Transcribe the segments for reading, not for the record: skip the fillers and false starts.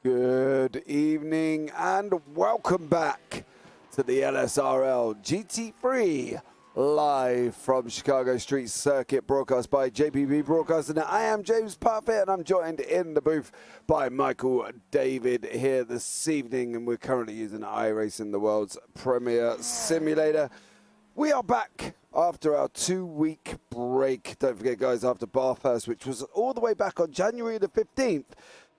Good evening and welcome back to the LSRL GT3 live from Chicago Street Circuit, broadcast by JPBroadcasting. I am James Parfitt and I'm joined in the booth by Michael David here this evening, and we're currently using iRacing, the world's premier simulator. We are back after our 2-week break. Don't forget, guys, after Parfitt, which was all the way back on January the 15th.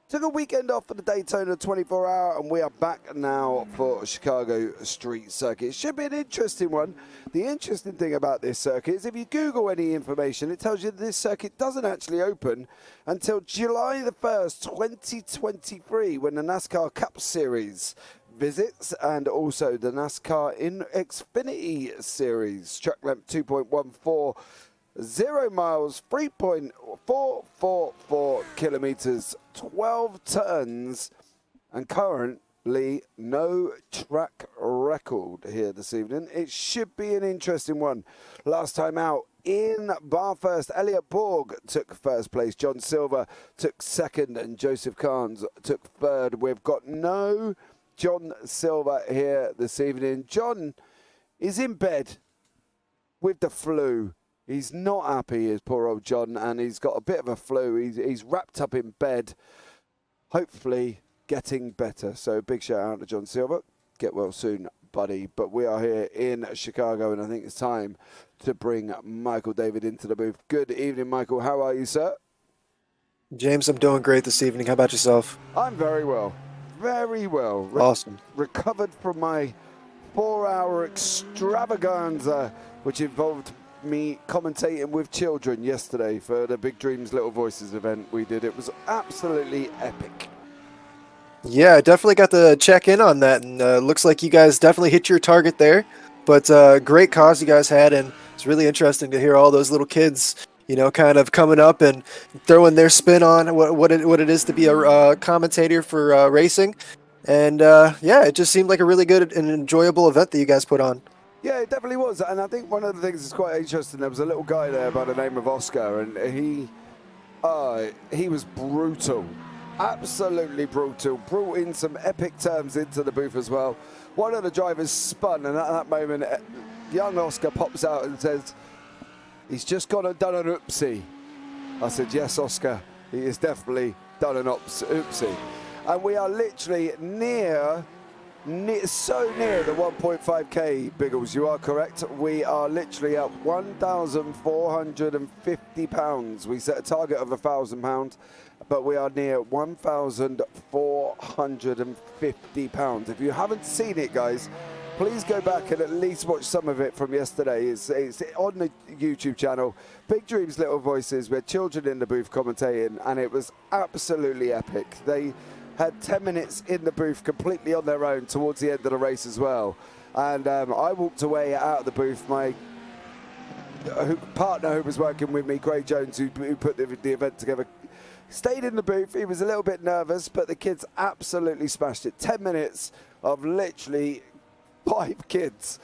Took a weekend off for the Daytona 24-hour, and we are back now for Chicago Street Circuit. It should be an interesting one. The interesting thing about this circuit is if you Google any information, it tells you that this circuit doesn't actually open until July the 1st, 2023, when the NASCAR Cup Series visits, and also the NASCAR in Xfinity Series. Track length 2.14. 0 miles, 3.444 kilometers, 12 turns, and currently no track record here this evening. It should be an interesting one. Last time out in Parfitt, Elliott Borg took first place, John Silver took second, and Joseph Carnes took third. We've got no John Silver here this evening. John is in bed with the flu. He's not happy, is poor old John, and he's got a bit of a flu. He's wrapped up in bed, hopefully getting better. So big shout out to John Silver. Get well soon, buddy. But we are here in Chicago, and I think it's time to bring Michael David into the booth. Good evening, Michael. How are you, sir? James, I'm doing great this evening. How about yourself? I'm very well. Very well. Awesome. Recovered from my 4-hour extravaganza, which involved me commentating with children yesterday for the Big Dreams Little Voices event we did. It was absolutely epic. Yeah, I definitely got to check in on that, and looks like you guys definitely hit your target there. But great cause you guys had, and it's really interesting to hear all those little kids, you know, kind of coming up and throwing their spin on what it is to be a commentator for racing. And yeah, it just seemed like a really good and enjoyable event that you guys put on. Yeah, it definitely was, and I think one of the things that's quite interesting, there was a little guy there by the name of Oscar, and he was brutal, absolutely brutal, brought in some epic terms into the booth as well. One of the drivers spun, and at that moment, young Oscar pops out and says, "He's just gone and done an oopsie." I said, "Yes, Oscar, he has definitely done an oopsie." And we are literally so near the 1.5k, Biggles. You are correct. We are literally at 1,450 pounds. We set a target of £1,000, but we are near 1,450 pounds. If you haven't seen it, guys, please go back and at least watch some of it from yesterday. It's on the YouTube channel, Big Dreams Little Voices, with children in the booth commentating, and it was absolutely epic. They had 10 minutes in the booth completely on their own towards the end of the race as well. And I walked away out of the booth. My partner who was working with me, Craig Jones, who put the event together, stayed in the booth. He was a little bit nervous, but the kids absolutely smashed it. 10 minutes of literally 5 kids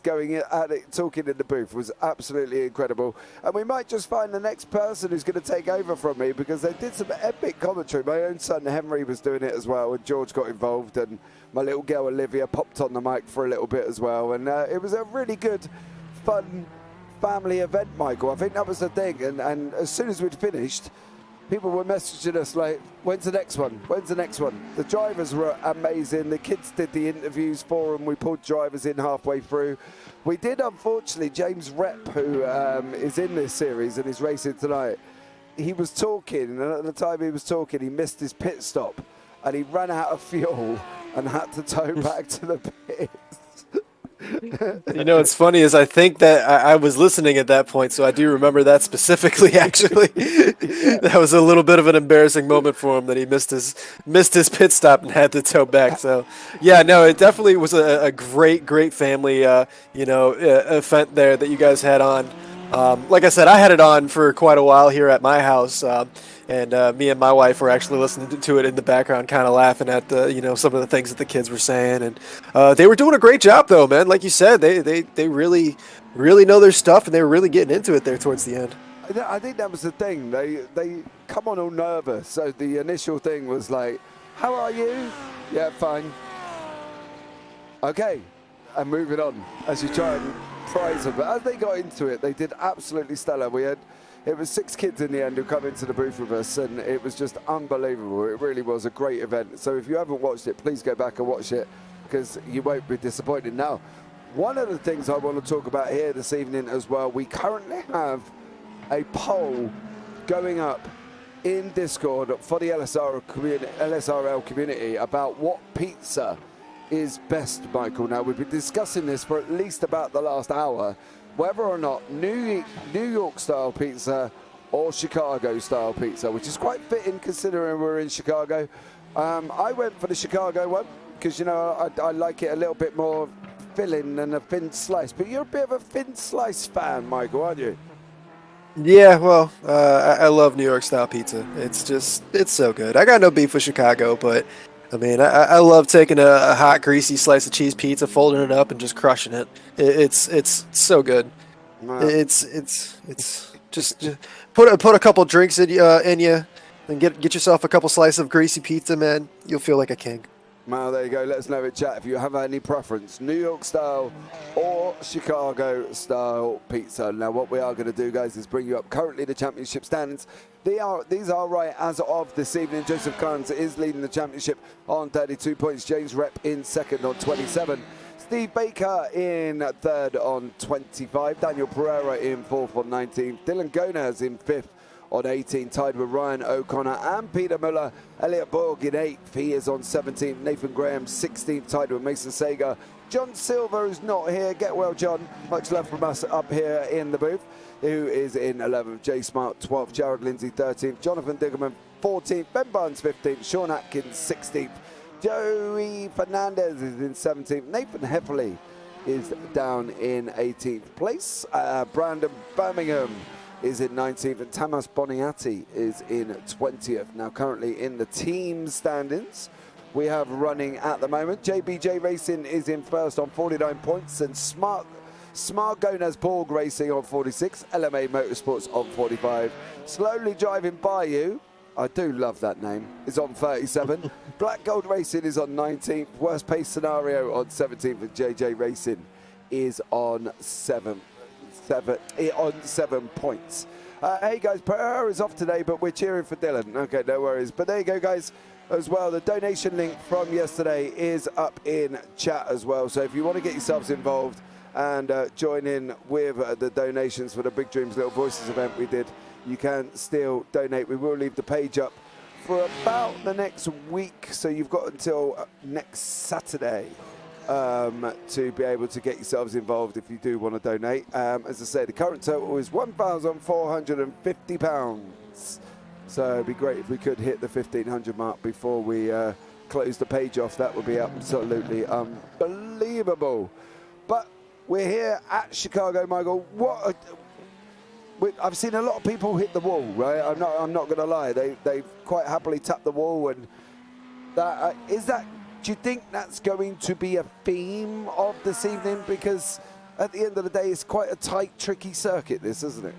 going at it, talking in the booth, was absolutely incredible. And we might just find the next person who's going to take over from me, because they did some epic commentary. My own son Henry was doing it as well, and George got involved, and my little girl Olivia popped on the mic for a little bit as well. And it was a really good, fun family event, Michael. I think that was the thing. And as soon as we'd finished, people were messaging us like, "When's the next one? When's the next one?" The drivers were amazing. The kids did the interviews for them. We pulled drivers in halfway through. We did, unfortunately, James Rep, who is in this series and is racing tonight, he was talking, and at the time he was talking, he missed his pit stop, and he ran out of fuel and had to tow back to the pits. You know, what's funny is I think that I was listening at that point, so I do remember that specifically, actually. That was a little bit of an embarrassing moment for him, that he missed his pit stop and had to tow back. So, yeah, no, it definitely was a great family, event there that you guys had on. Like I said, I had it on for quite a while here at my house. And me and my wife were actually listening to it in the background, kind of laughing at some of the things that the kids were saying. And they were doing a great job, though, man. Like you said, they really know their stuff, and they were really getting into it there towards the end. I think that was the thing. They come on all nervous. So the initial thing was like, How are you? Yeah, fine. Okay, and moving on as you try and prize them. But as they got into it, they did absolutely stellar. It was 6 kids in the end who come into the booth with us, and it was just unbelievable. It really was a great event. So if you haven't watched it, please go back and watch it, because you won't be disappointed. Now, one of the things I want to talk about here this evening as well, we currently have a poll going up in Discord for the LSRL community about what pizza is best, Michael. Now, we've been discussing this for at least about the last hour, whether or not New York style pizza or Chicago style pizza, which is quite fitting considering we're in Chicago. I went for the Chicago one because, you know, I like it a little bit more filling than a thin slice. But you're a bit of a thin slice fan, Michael, aren't you? Yeah, well, I love New York style pizza. It's so good. I got no beef with Chicago, but I mean, I love taking a hot, greasy slice of cheese pizza, folding it up, and just crushing it. It's so good. Wow. It's just put a couple drinks in you, and get yourself a couple slices of greasy pizza, man. You'll feel like a king. Well, there you go. Let us know in chat if you have any preference, New York style or Chicago style pizza. Now, what we are going to do, guys, is bring you up currently the championship standings. These are right as of this evening. Joseph Carnes is leading the championship on 32 points. James Rep in second on 27. Steve Baker in third on 25. Daniel Pereira in fourth on 19. Dylan Gonaz in fifth on 18, tied with Ryan O'Connor and Peter Muller. Elliot Borg in 8th, he is on 17th. Nathan Graham 16th, tied with Mason Sager. John Silver is not here. Get well, John. Much love from us up here in the booth. Who is in 11th. Jay Smart 12th. Jared Lindsay 13th. Jonathan Diggerman 14th. Ben Barnes 15th. Sean Atkins 16th. Joey Fernandez is in 17th. Nathan Heffley is down in 18th place. Brandon Birmingham is in 19th, and Tamas Boniati is in 20th. Now, currently in the team standings, we have running at the moment. JBJ Racing is in first on 49 points, and Smart Gonaz Borg Racing on 46, LMA Motorsports on 45. Slowly Driving By You, I do love that name, is on 37. Black Gold Racing is on 19th. Worst Pace Scenario on 17th, and JJ Racing is on 7 points. Hey guys, Pereira is off today, but we're cheering for Dylan. Okay, no worries. But there you go, guys. As well, the donation link from yesterday is up in chat as well. So if you want to get yourselves involved and join in with the donations for the Big Dreams Little Voices event we did, you can still donate. We will leave the page up for about the next week. So you've got until next Saturday to be able to get yourselves involved if you do want to donate. As I say, the current total is £1,450. So it'd be great if we could hit the 1,500 mark before we close the page off. That would be absolutely unbelievable. But we're here at Chicago, Michael. I've seen a lot of people hit the wall, right? I'm not going to lie. They've quite happily tapped the wall, and do you think that's going to be a theme of this evening? Because at the end of the day, it's quite a tight, tricky circuit, this, isn't it?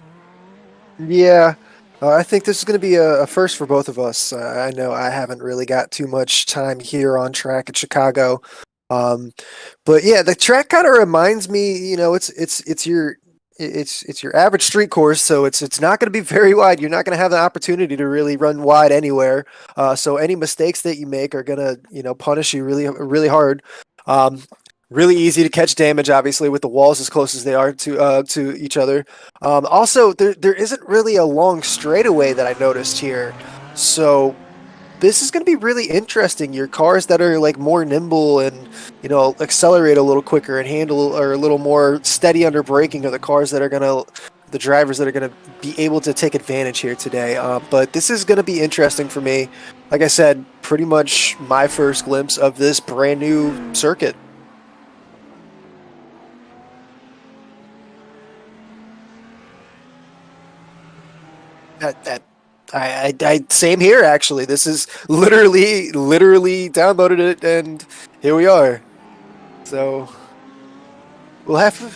Yeah, I think this is going to be a first for both of us. I know I haven't really got too much time here on track at Chicago. But yeah, the track kind of reminds me, you know, it's your average street course, so it's not going to be very wide. You're not going to have the opportunity to really run wide anywhere. So any mistakes that you make are going to, you know, punish you really hard. Really easy to catch damage, obviously, with the walls as close as they are to each other. Also, there isn't really a long straightaway that I noticed here, so this is going to be really interesting. Your cars that are like more nimble and, you know, accelerate a little quicker and handle or a little more steady under braking are the cars that are the drivers that are going to be able to take advantage here today. But this is going to be interesting for me. Like I said, pretty much my first glimpse of this brand new circuit. I same here, actually. This is literally downloaded it, and here we are. So we'll have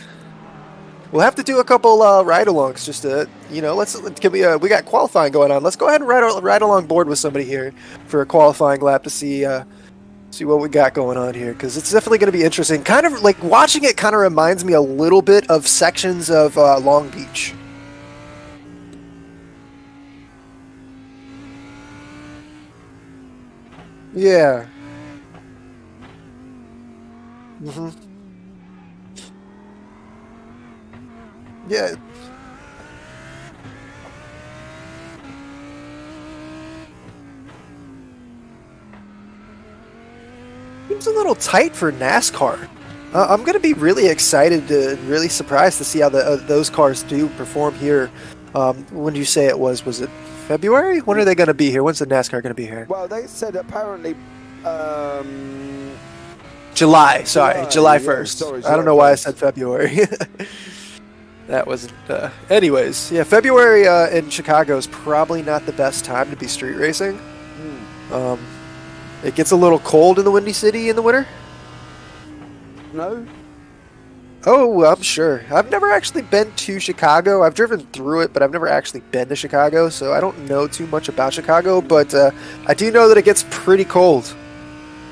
we'll have to do a couple ride-alongs just to, we got qualifying going on. Let's go ahead and ride along board with somebody here for a qualifying lap to see what we got going on here, because it's definitely going to be interesting. Kind of like watching it kind of reminds me a little bit of sections of Long Beach. Yeah. Yeah. Seems a little tight for NASCAR. I'm going to be really excited really surprised to see how those cars do perform here. When did you say it was? Was it February? When are they going to be here? When's the NASCAR going to be here? Well, they said apparently July. Sorry, July 1st. Yeah, sorry, I don't know why I said February. That wasn't. Anyways, yeah, February in Chicago is probably not the best time to be street racing. It gets a little cold in the Windy City in the winter. No? Oh, I'm sure. I've never actually been to Chicago. I've driven through it, but I've never actually been to Chicago, so I don't know too much about Chicago, but I do know that it gets pretty cold.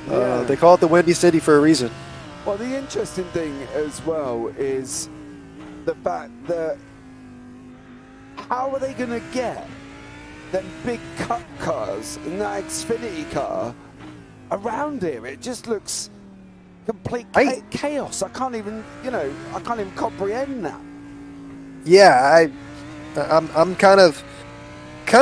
Yeah. They call it the Windy City for a reason. Well, the interesting thing as well is the fact that how are they going to get them big cup cars and that Xfinity car around here? It just looks complete chaos. I can't even comprehend that. Yeah, I'm kind of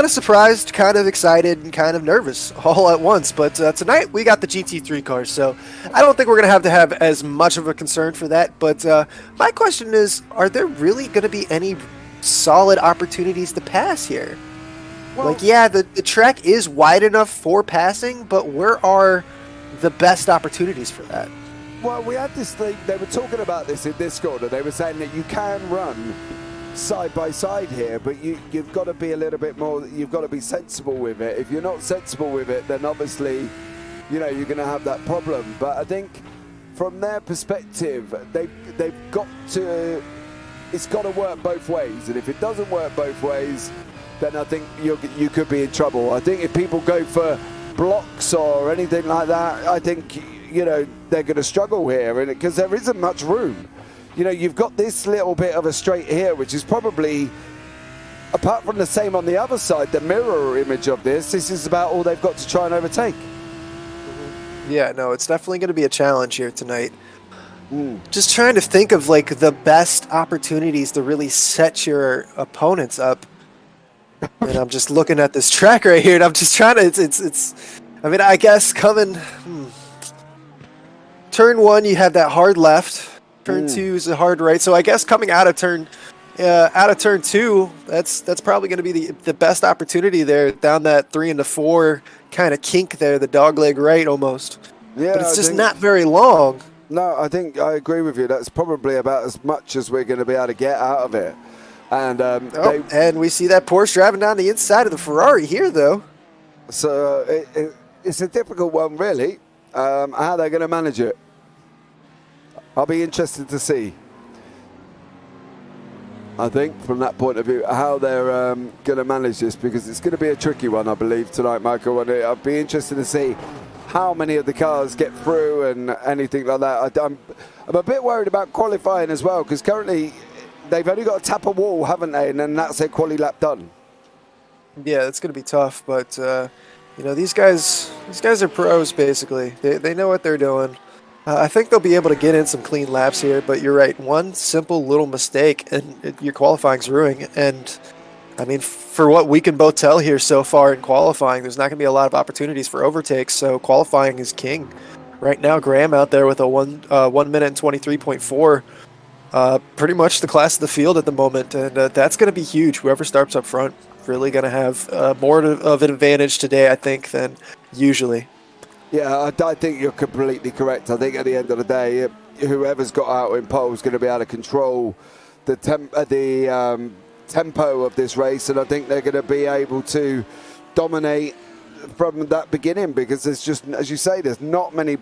surprised, kind of excited, and kind of nervous all at once. But tonight we got the GT3 cars, so I don't think we're going to have as much of a concern for that. But my question is, are there really going to be any solid opportunities to pass here? Well, like, yeah, the track is wide enough for passing, but where are the best opportunities for that? Well, we had this thing, they were talking about this in Discord, and they were saying that you can run side by side here, but you've got to be a little bit more, you've got to be sensible with it. If you're not sensible with it, then obviously, you're going to have that problem. But I think from their perspective, they've got to, it's got to work both ways. And if it doesn't work both ways, then I think you could be in trouble. I think if people go for blocks or anything like that, I think, they're going to struggle here, because there isn't much room. You've got this little bit of a straight here, which is probably, apart from the same on the other side, the mirror image of this is about all they've got to try and overtake. Yeah, no, it's definitely going to be a challenge here tonight. Just trying to think of, like, the best opportunities to really set your opponents up. And I'm just looking at this track right here, and I'm just trying to, I mean, I guess coming, turn 1, you have that hard left. Turn 2 is a hard right. So I guess coming out of turn 2, that's probably going to be the best opportunity there, down that 3 into 4 kind of kink there, the dogleg right almost. Yeah, but it's just not very long. No, I think I agree with you. That's probably about as much as we're going to be able to get out of it. And and we see that Porsche driving down the inside of the Ferrari here, though. So it's a difficult one, really, how they're going to manage it. I'll be interested to see, I think, from that point of view, how they're going to manage this, because it's going to be a tricky one, I believe, tonight, Michael. And I'll be interested to see how many of the cars get through and anything like that. I'm a bit worried about qualifying as well, because currently they've only got to tap a wall, haven't they? And then that's their quali lap done. Yeah, it's going to be tough, but these guys are pros, basically. They know what they're doing. I think they'll be able to get in some clean laps here, but you're right. One simple little mistake, and your qualifying's ruining. And, I mean, for what we can both tell here so far in qualifying, there's not going to be a lot of opportunities for overtakes, so qualifying is king. Right now, Graham out there with a 1 minute and 23.4. Pretty much the class of the field at the moment, and that's going to be huge. Whoever starts up front really going to have more of an advantage today, I think, than usually. Yeah, I think you're completely correct. I think at the end of the day, whoever's got out in pole is going to be able to control the tempo of this race, and I think they're going to be able to dominate from that beginning, because there's just, as you say, there's not many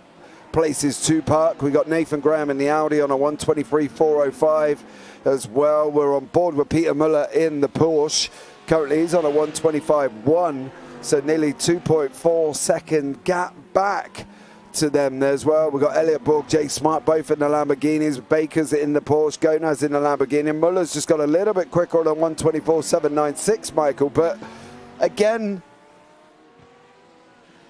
places to park. We got Nathan Graham in the Audi on a 123.405 as well. We're on board with Peter Muller in the Porsche. Currently he's on a 125.1, so nearly 2.4 second gap back to them there as well. We've got Elliot Borg, Jay Smart, both in the Lamborghinis. Baker's in the Porsche, Gonaz in the Lamborghini. Muller's just got a little bit quicker on a 124.796, Michael. But again,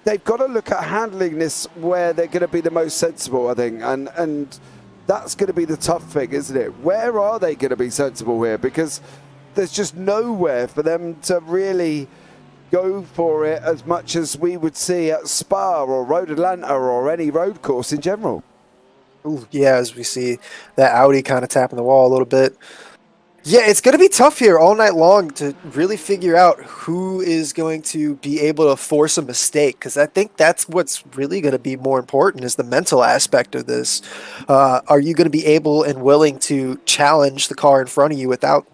they've got to look at handling this where they're going to be the most sensible, I think. And that's going to be the tough thing, isn't it? Where are they going to be sensible here? Because there's just nowhere for them to really go for it as much as we would see at Spa or Road Atlanta or any road course in general. Ooh, yeah, as we see that Audi kind of tapping the wall a little bit. Yeah, it's going to be tough here all night long to really figure out who is going to be able to force a mistake, because I think that's what's really going to be more important is the mental aspect of this. Are you going to be able and willing to challenge the car in front of you without,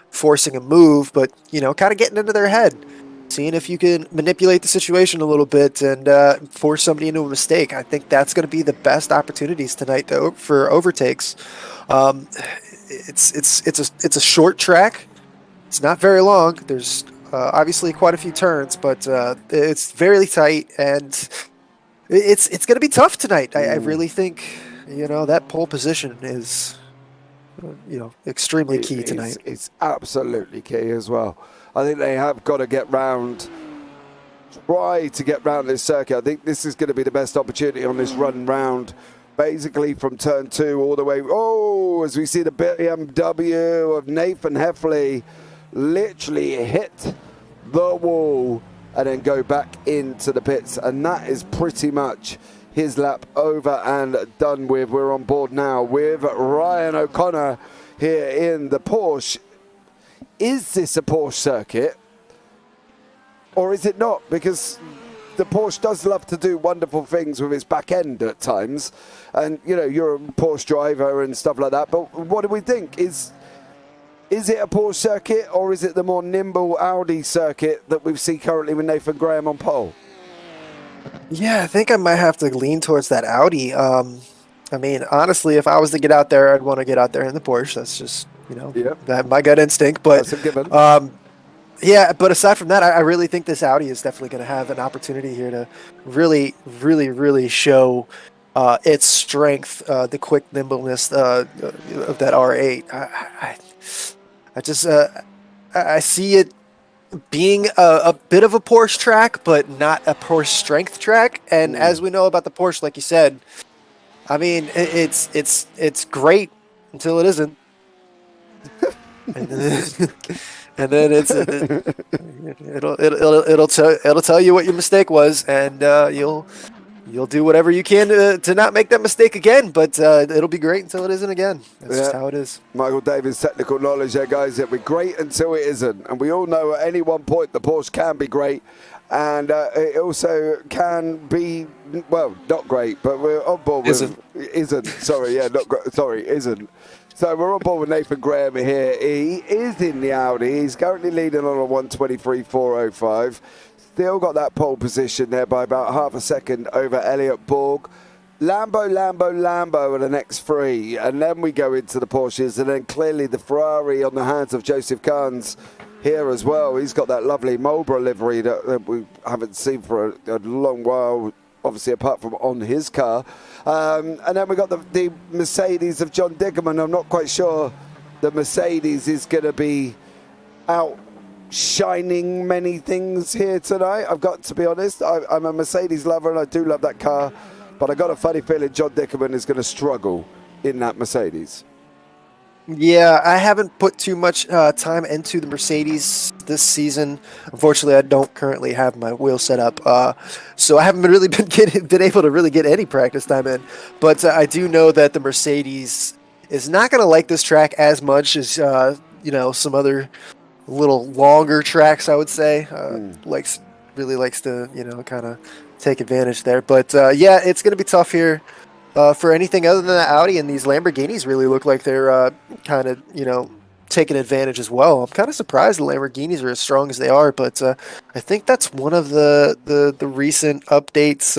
forcing a move, but, kind of getting into their head? Seeing if you can manipulate the situation a little bit and force somebody into a mistake. I think that's going to be the best opportunities tonight, though, for overtakes. It's a short track. It's not very long. There's obviously quite a few turns, but it's very tight, and it's going to be tough tonight. I really think that pole position is extremely key tonight. It's absolutely key as well. I think they have got to try to get round this circuit. I think this is going to be the best opportunity on this run round, basically from turn 2 all the way. Oh, as we see the BMW of Nathan Heffley literally hit the wall and then go back into the pits. And that is pretty much his lap over and done with. We're on board now with Ryan O'Connor here in the Porsche. Is this a Porsche circuit or is it not? Because the Porsche does love to do wonderful things with its back end at times. And, you're a Porsche driver and stuff like that. But what do we think? Is it a Porsche circuit or is it the more nimble Audi circuit that we see currently with Nathan Graham on pole? Yeah, I think I might have to lean towards that Audi. Honestly, if I was to get out there, I'd want to get out there in the Porsche. That's just, that my gut instinct. But that's a given. Yeah, but aside from that, I really think this Audi is definitely going to have an opportunity here to really, really, really show its strength, the quick nimbleness of that R8. I see it being a bit of a Porsche track, but not a Porsche strength track. And as we know about the Porsche, like you said, it's great until it isn't. And then it'll tell you what your mistake was, and you'll do whatever you can to not make that mistake again. But it'll be great until it isn't again. That's just how it is. Michael Davis' technical knowledge there, guys. It'll be great until it isn't, and we all know at any one point the Porsche can be great, and it also can be not great. But we're on board with isn't. Sorry, yeah, not great. Sorry, isn't. So we're on board with Nathan Graham here. He is in the Audi. He's currently leading on a 123.405. Still got that pole position there by about half a second over Elliot Borg. Lambo are the next 3. And then we go into the Porsches. And then clearly the Ferrari on the hands of Joseph Kahns here as well. He's got that lovely Marlboro livery that we haven't seen for a long while, obviously apart from on his car. And then we got the Mercedes of John Diggerman. I'm not quite sure the Mercedes is going to be outshining many things here tonight. I've got to be honest. I'm a Mercedes lover and I do love that car. But I got a funny feeling John Diggerman is going to struggle in that Mercedes. Yeah, I haven't put too much time into the Mercedes this season. Unfortunately, I don't currently have my wheel set up, so I haven't really been able to really get any practice time in. But I do know that the Mercedes is not going to like this track as much as some other little longer tracks. I would say really likes to kind of take advantage there. But yeah, it's going to be tough here. For anything other than the Audi, and these Lamborghinis really look like they're kind of, taking advantage as well. I'm kind of surprised the Lamborghinis are as strong as they are, but I think that's one of the recent updates,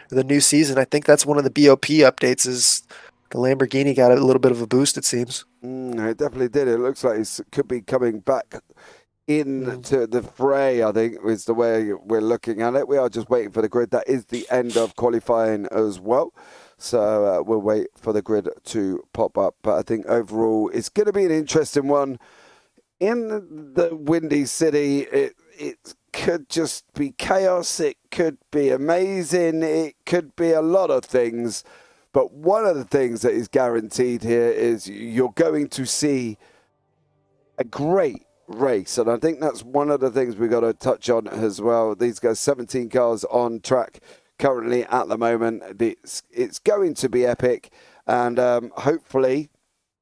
the new season. I think that's one of the BOP updates is the Lamborghini got a little bit of a boost, it seems. It definitely did. It looks like it could be coming back into the fray, I think, is the way we're looking at it. We are just waiting for the grid. That is the end of qualifying as well. So we'll wait for the grid to pop up. But I think overall it's going to be an interesting one. In the Windy City, it could just be chaos. It could be amazing. It could be a lot of things. But one of the things that is guaranteed here is you're going to see a great race. And I think that's one of the things we've got to touch on as well. These guys, 17 cars on track currently at the moment. It's going to be epic. And hopefully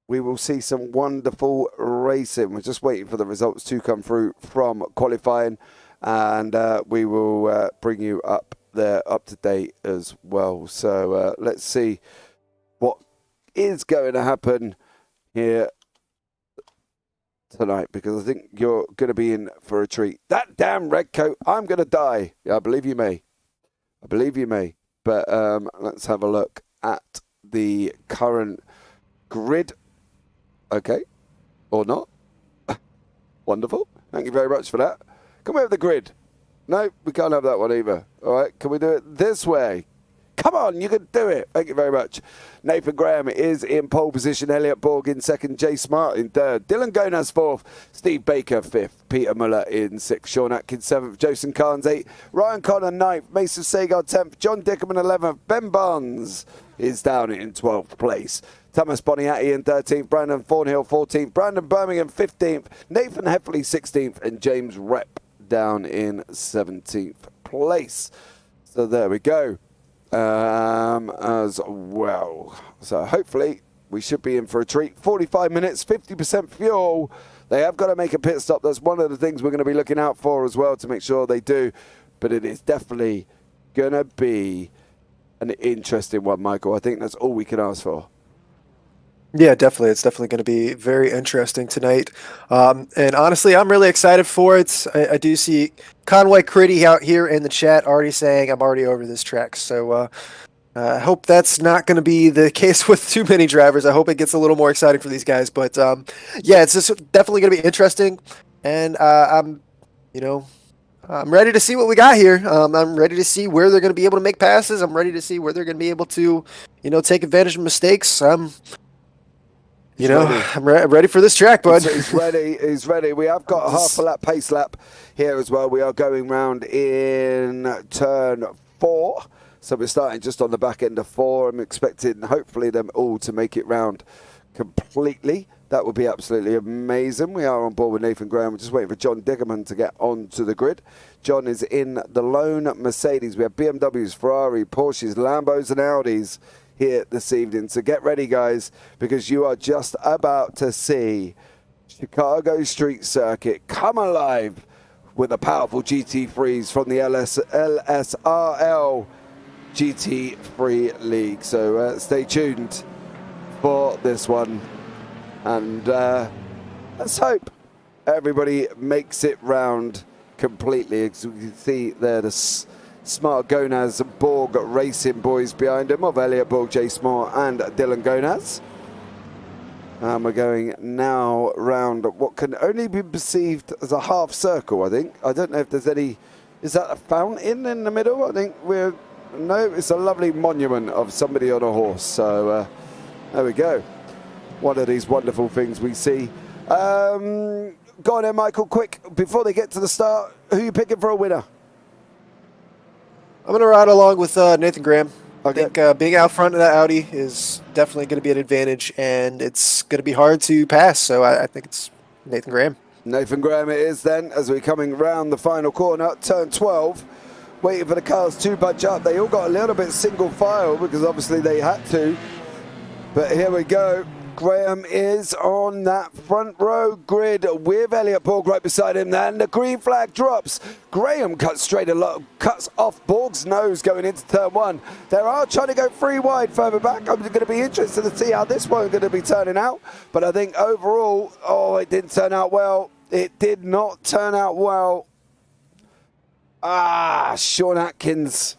we will see some wonderful racing. We're just waiting for the results to come through from qualifying. And we will bring you up there up to date as well. So let's see what is going to happen here tonight, because I think you're going to be in for a treat. That damn red coat, I'm going to die. Yeah, I believe you may. I believe you may. But let's have a look at the current grid. Okay. Or not. Wonderful. Thank you very much for that. Can we have the grid? No, we can't have that one either. All right, can we do it this way? Come on, you can do it. Thank you very much. Nathan Graham is in pole position. Elliot Borg in second. Jay Smart in third. Dylan Gonas fourth. Steve Baker fifth. Peter Muller in sixth. Sean Atkins seventh. Jason Carnes eighth. Ryan Connor ninth. Mason Sagar 10th. John Dickerman 11th. Ben Barnes is down in 12th place. Thomas Boniatti in 13th. Brandon Thornhill 14th. Brandon Birmingham 15th. Nathan Heffley 16th. And James Rep down in 17th place. So there we go. As well. So hopefully we should be in for a treat. 45 minutes, 50% fuel. They have got to make a pit stop. That's one of the things we're going to be looking out for as well to make sure they do. But it is definitely going to be an interesting one, Michael. I think that's all we can ask for. Yeah, definitely. It's definitely going to be very interesting tonight. And honestly, I'm really excited for it. I do see Conway Critty out here in the chat already saying I'm already over this track. So I hope that's not going to be the case with too many drivers. I hope it gets a little more exciting for these guys. But yeah, it's just definitely going to be interesting. And I'm ready to see what we got here. I'm ready to see where they're going to be able to make passes. I'm ready to see where they're going to be able to, take advantage of mistakes. I'm ready for this track, bud. He's ready. He's ready. We have got a half a lap, pace lap here as well. We are going round in turn 4. So we're starting just on the back end of 4. I'm expecting, hopefully, them all to make it round completely. That would be absolutely amazing. We are on board with Nathan Graham. We're just waiting for John Diggerman to get onto the grid. John is in the lone Mercedes. We have BMWs, Ferrari, Porsches, Lambos and Audis here this evening. So get ready, guys, because you are just about to see Chicago Street Circuit come alive with the powerful GT3s from the LSRL GT3 League. So stay tuned for this one. And let's hope everybody makes it round completely. As you can see there, the Smart Gonaz Borg Racing boys behind him of Elliot Borg, Jay Smart and Dylan Gonaz. And we're going now round what can only be perceived as a half circle, I think. I don't know if there's any... Is that a fountain in the middle? I think we're... No, it's a lovely monument of somebody on a horse. So there we go. One of these wonderful things we see. Go on then, Michael, quick. Before they get to the start, who are you picking for a winner? I'm going to ride along with Nathan Graham. Okay. I think being out front of that Audi is definitely going to be an advantage, and it's going to be hard to pass. So I think it's Nathan Graham. Nathan Graham it is then, as we're coming round the final corner, turn 12. Waiting for the cars to budge up. They all got a little bit single file because obviously they had to. But here we go. Graham is on that front row grid with Elliot Borg right beside him. And the green flag drops. Graham cuts off Borg's nose going into turn one. They are trying to go 3 wide further back. I'm going to be interested to see how this one's going to be turning out. But I think overall, it didn't turn out well. It did not turn out well. Sean Atkins.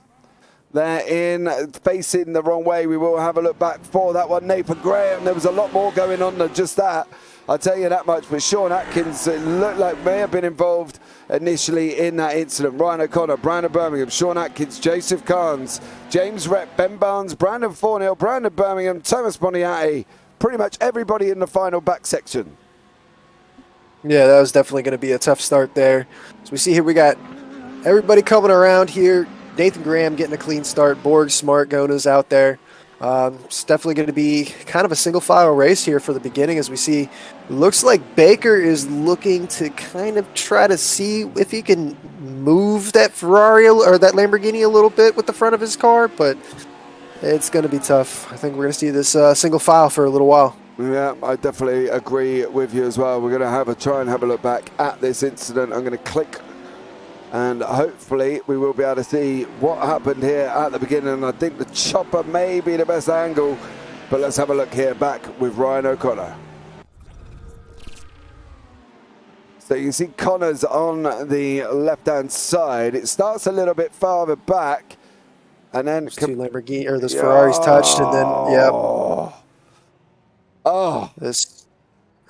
They're in, facing the wrong way. We will have a look back for that one. Nathan Graham, there was a lot more going on than just that. I'll tell you that much. But Sean Atkins, it looked like may have been involved initially in that incident. Ryan O'Connor, Brandon Birmingham, Sean Atkins, Joseph Carnes, James Rep, Ben Barnes, Brandon Thornhill, Brandon Birmingham, Thomas Boniatti. Pretty much everybody in the final back section. Yeah, that was definitely going to be a tough start there. So we see here we got everybody coming around here. Nathan Graham getting a clean start. Borg, Smart, Gonas out there. It's definitely going to be kind of a single file race here for the beginning as we see. Looks like Baker is looking to kind of try to see if he can move that Ferrari or that Lamborghini a little bit with the front of his car, but it's going to be tough. I think we're going to see this single file for a little while. Yeah, I definitely agree with you as well. We're going to try and have a look back at this incident. I'm going to click and hopefully we will be able to see what happened here at the beginning. I think the chopper may be the best angle, but let's have a look here back with Ryan O'Connor. So you see Connor's on the left-hand side. It starts a little bit farther back, and then those two Lamborghini or those Ferraris touched, and then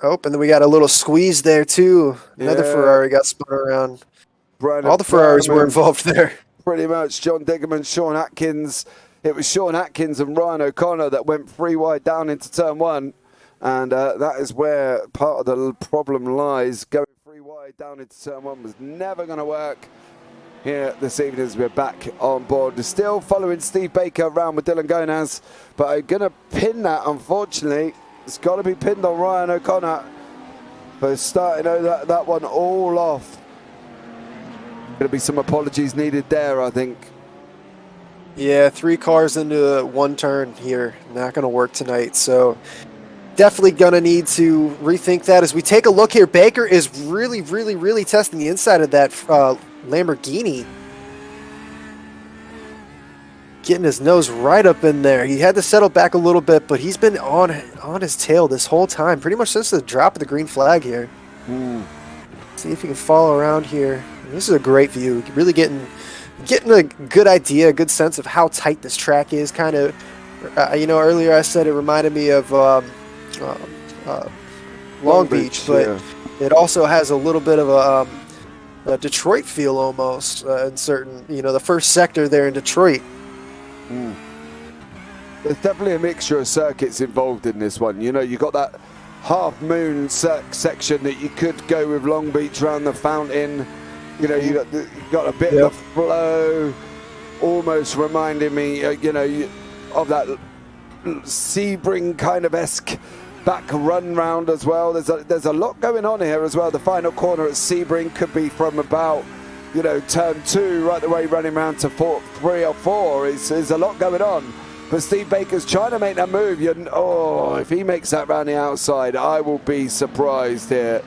and then we got a little squeeze there too. Another Ferrari got spun around. All the Ferraris were involved there. Pretty much. John Diggerman, Sean Atkins. It was Sean Atkins and Ryan O'Connor that went 3 wide down into turn one. And that is where part of the problem lies. Going 3 wide down into turn one was never going to work. Here this evening as we're back on board. We're still following Steve Baker around with Dylan Gonaz. But I'm going to pin that, unfortunately. It's got to be pinned on Ryan O'Connor for starting that one all off. Going to be some apologies needed there, I think. Yeah, 3 cars into 1 turn here. Not going to work tonight. So definitely going to need to rethink that. As we take a look here, Baker is really, really, really testing the inside of that Lamborghini. Getting his nose right up in there. He had to settle back a little bit, but he's been on his tail this whole time, pretty much since the drop of the green flag here. See if he can follow around here. This is a great view. Really getting a good idea, a good sense of how tight this track is. Kind of, earlier I said it reminded me of Long Beach, but it also has a little bit of a Detroit feel almost in certain, the first sector there in Detroit. There's definitely a mixture of circuits involved in this one. You got that half moon section that you could go with Long Beach around the fountain. You got a bit of flow, almost reminding me, of that Sebring kind of esque back run round as well. There's a lot going on here as well. The final corner at Sebring could be from about, turn 2 right the way running around to 3 or 4. There's a lot going on. But Steve Baker's trying to make that move. If he makes that round the outside, I will be surprised here.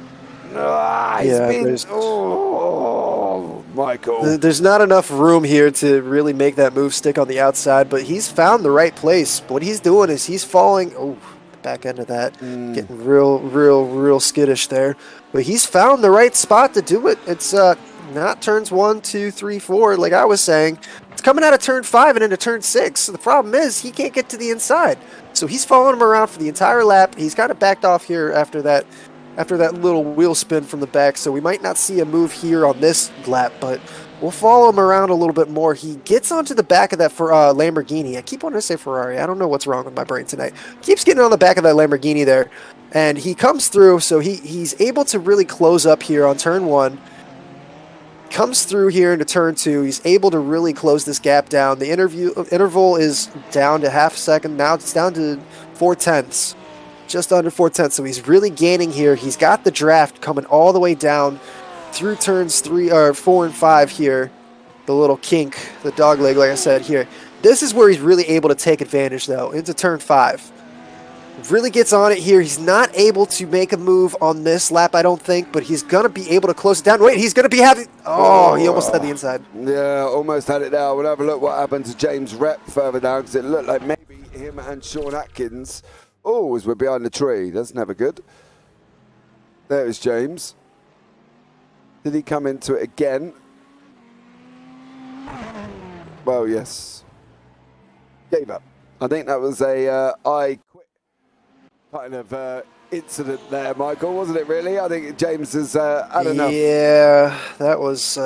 Michael. There's not enough room here to really make that move stick on the outside, but he's found the right place. What he's doing is he's falling. Oh, back end of that. Getting real skittish there. But he's found the right spot to do it. It's not turns 1, 2, 3, 4, like I was saying. It's coming out of turn 5 and into turn 6. So the problem is he can't get to the inside. So he's following him around for the entire lap. He's kind of backed off here after that little wheel spin from the back, so we might not see a move here on this lap, but we'll follow him around a little bit more. He gets onto the back of that Lamborghini. I keep wanting to say Ferrari. I don't know what's wrong with my brain tonight. Keeps getting on the back of that Lamborghini there, and he comes through, so he's able to really close up here on turn 1. Comes through here into turn 2. He's able to really close this gap down. The interval is down to half a second. Now it's down to 4/10. Just under 4/10, so he's really gaining here. He's got the draft coming all the way down through turns 4 and 5 here. The little kink, the dog leg, like I said here. This is where he's really able to take advantage, though, into turn 5. really gets on it here. He's not able to make a move on this lap, I don't think, but he's going to be able to close it down. Wait, he's going to be having... Oh, he almost had the inside. Yeah, almost had it there. We'll have a look what happened to James Rep further down, because it looked like maybe him and Sean Atkins, as we're behind the tree. That's never good. There's James. Did he come into it again? Well, yes. Gave up. I think that was a I quit kind of incident there, Michael, wasn't it, really? I think James has had enough. Yeah, that was...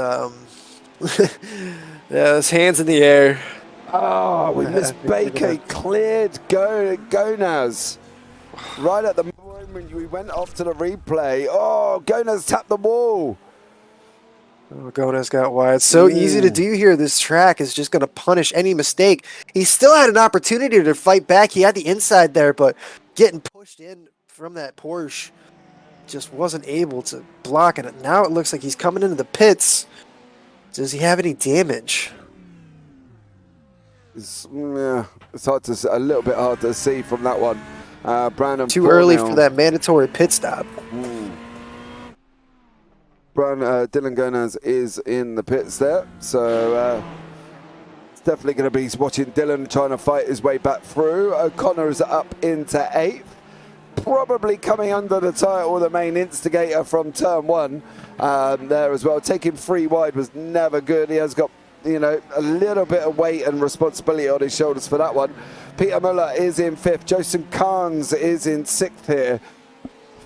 yeah, his hands in the air. Oh, we missed Baker. He cleared Gonaz. Right at the moment we went off to the replay. Oh, Gonaz tapped the wall. Oh, Gonaz got wide. So easy to do here. This track is just going to punish any mistake. He still had an opportunity to fight back. He had the inside there, but getting pushed in from that Porsche just wasn't able to block it. Now it looks like he's coming into the pits. Does he have any damage? It's hard to, a little bit hard to see from that one. Brandon Too early for that mandatory pit stop. Dylan Gonaz is in the pits there, so it's definitely going to be watching Dylan trying to fight his way back through. O'Connor is up into 8th, probably coming under the title, the main instigator from turn 1 there as well. Taking 3 wide was never good. He has got, you know, a little bit of weight and responsibility on his shoulders for that one. Peter Muller is in 5th. Joseph Carnes is in 6th here.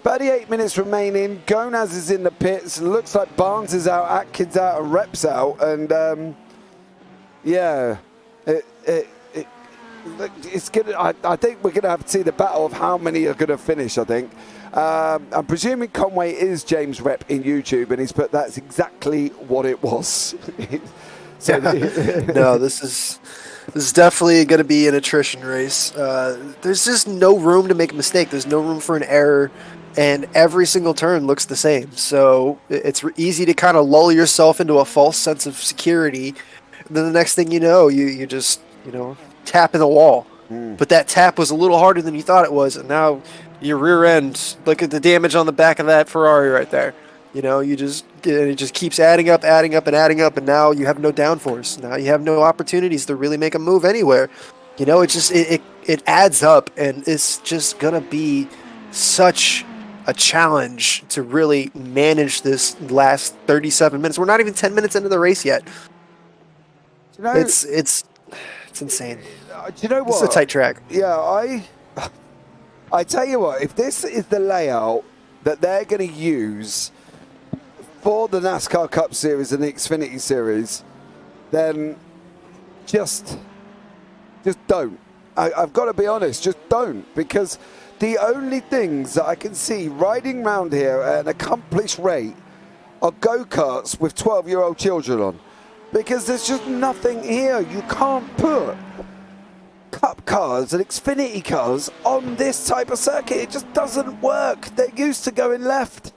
38 minutes remaining. Gonaz is in the pits. Looks like Barnes is out, Atkins out, and Rep's out. And yeah, it's gonna. I think we're gonna have to see the battle of how many are gonna finish. I think. I'm presuming Conway is James Rep in YouTube, and he's put that's exactly what it was. So no, this is definitely going to be an attrition race. There's just no room to make a mistake. There's no room for an error, and every single turn looks the same. So it's easy to kind of lull yourself into a false sense of security. And then the next thing you know, you just, you know, tap in the wall. But that tap was a little harder than you thought it was, and now your rear end, look at the damage on the back of that Ferrari right there. You know, it just keeps adding up, and now you have no downforce. Now you have no opportunities to really make a move anywhere. You know, it adds up, and it's just gonna be such a challenge to really manage this last 37 minutes. We're not even 10 minutes into the race yet. You know, it's insane. Do you know what? It's a tight track. Yeah, I tell you what, if this is the layout that they're going to use for the NASCAR Cup Series and the Xfinity Series, then just don't. I've got to be honest, just don't, because the only things that I can see riding around here at an accomplished rate are go-karts with 12-year-old children on, because there's just nothing here. You can't put Cup cars and Xfinity cars on this type of circuit. It just doesn't work. They're used to going left.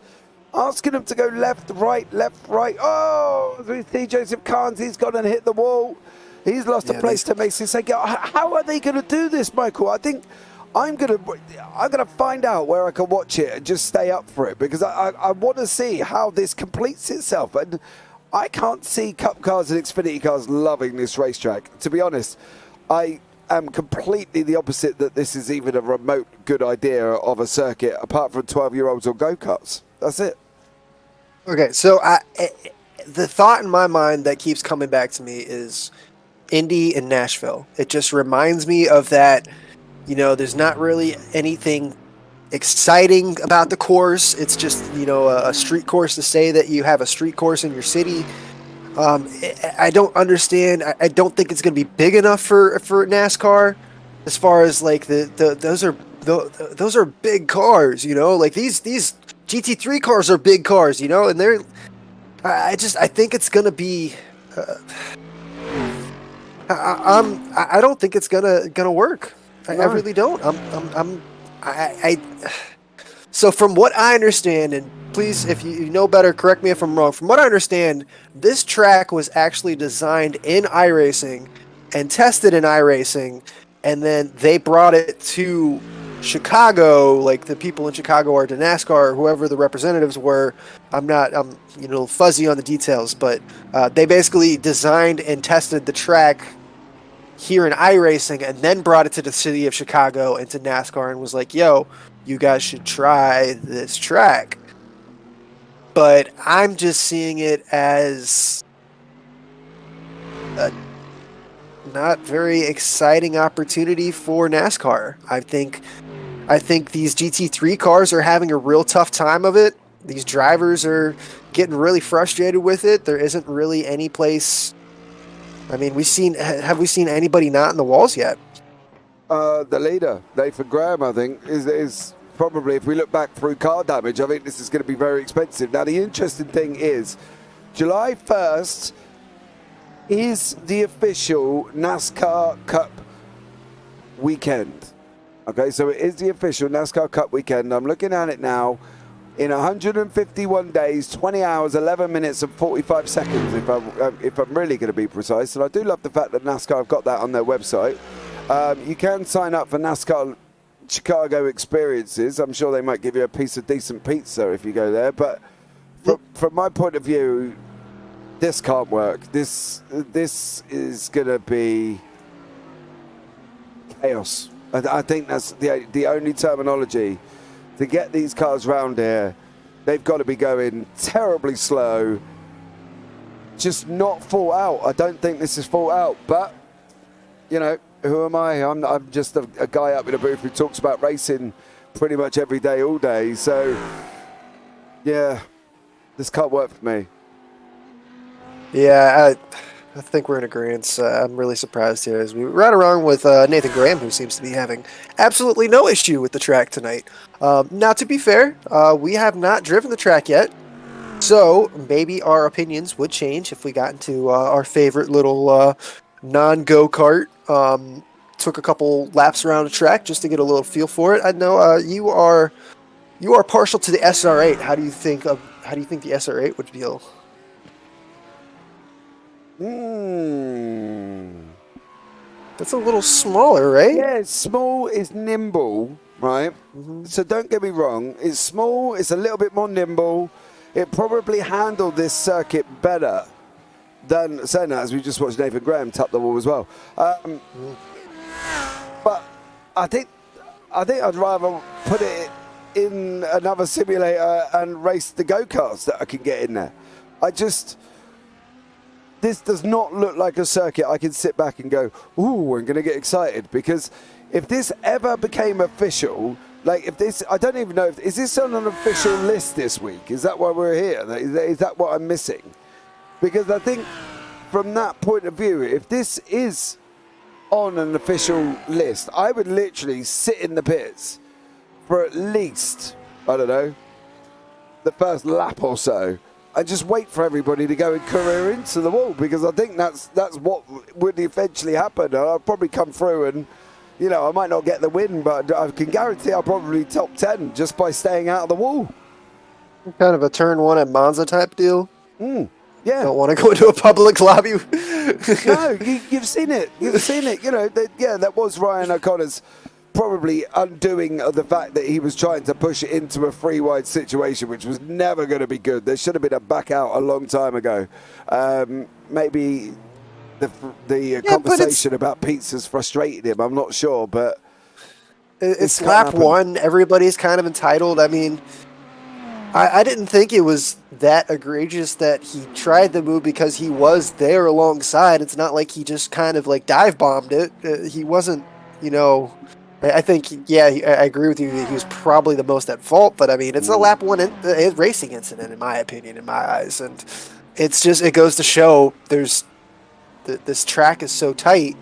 Asking them to go left, right. Oh, we see Joseph Carnes. He's gone and hit the wall. He's lost a place to Mason Seger. How are they going to do this, Michael? I think I'm gonna find out where I can watch it and just stay up for it, because I want to see how this completes itself. And I can't see Cup cars and Xfinity cars loving this racetrack. To be honest, I am completely the opposite, that this is even a remote good idea of a circuit, apart from 12-year-olds or go-karts. That's it. Okay, so the thought in my mind that keeps coming back to me is Indy and Nashville. It just reminds me of that, you know, there's not really anything exciting about the course. It's just, you know, a street course to say that you have a street course in your city. I don't understand. I don't think it's going to be big enough for NASCAR, as far as like those are big cars, you know, like these GT3 cars are big cars, you know, and I think it's going to be, I don't think it's gonna work. I really don't. So from what I understand, and please, if you know better, correct me if I'm wrong. From what I understand, this track was actually designed in iRacing and tested in iRacing, and then they brought it to Chicago, like the people in Chicago or to NASCAR or whoever the representatives were, I'm fuzzy on the details, but they basically designed and tested the track here in iRacing and then brought it to the city of Chicago and to NASCAR and was like, yo, you guys should try this track. But I'm just seeing it as a not very exciting opportunity for NASCAR. I think these GT3 cars are having a real tough time of it. These drivers are getting really frustrated with it. There isn't really any place. I mean, have we seen anybody not in the walls yet? The leader, Nathan Graham, I think, is probably, if we look back through car damage, I think this is going to be very expensive. Now, the interesting thing is, July 1st is the official NASCAR Cup weekend. Okay, so it is the official NASCAR Cup weekend. I'm looking at it now. In 151 days, 20 hours, 11 minutes and 45 seconds, if I'm really going to be precise. And I do love the fact that NASCAR have got that on their website. You can sign up for NASCAR Chicago experiences. I'm sure they might give you a piece of decent pizza if you go there. But from my point of view, this can't work. This is going to be chaos. I think that's the only terminology. To get these cars round here, they've got to be going terribly slow, just not full out. I don't think this is full out, but, you know, who am I? I'm just a guy up in a booth who talks about racing pretty much every day, all day. So, yeah, this can't work for me. Yeah, I think we're in agreement. I'm really surprised here as we ride around with Nathan Graham, who seems to be having absolutely no issue with the track tonight. Now, to be fair, we have not driven the track yet, so maybe our opinions would change if we got into our favorite little non-go-kart. Took a couple laps around the track just to get a little feel for it. I know you are partial to the SR8. How do you think the SR8 would feel? That's a little smaller, right? Yeah, it's small, it's nimble, right? Mm-hmm. So don't get me wrong, it's small, it's a little bit more nimble. It probably handled this circuit better than Senna, as we just watched Nathan Graham tap the wall as well. But I think I'd rather put it in another simulator and race the go-karts that I can get in there. This does not look like a circuit I can sit back and go, ooh, I'm going to get excited. Because if this ever became official, like if this, I don't even know, is this on an official list this week? Is that why we're here? Is that what I'm missing? Because I think from that point of view, if this is on an official list, I would literally sit in the pits for at least, I don't know, the first lap or so. And just wait for everybody to go and career into the wall, because I think that's what would eventually happen. I'll probably come through and, you know, I might not get the win, but I can guarantee I'll probably top 10 just by staying out of the wall. Kind of a turn one at Monza type deal. Yeah. Don't want to go into a public lobby. No, you've seen it. You've seen it. You know, that was Ryan O'Connor's probably undoing of the fact that he was trying to push it into a free wide situation, which was never going to be good. There should have been a back out a long time ago. Maybe the conversation about pizzas frustrated him. I'm not sure, but it's lap one. Everybody's kind of entitled. I mean, I didn't think it was that egregious that he tried the move because he was there alongside. It's not like he just kind of like dive bombed it. He wasn't, you know. I think, yeah, I agree with you. He was probably the most at fault, but I mean, it's a lap one racing incident, in my opinion, in my eyes, and it goes to show this track is so tight.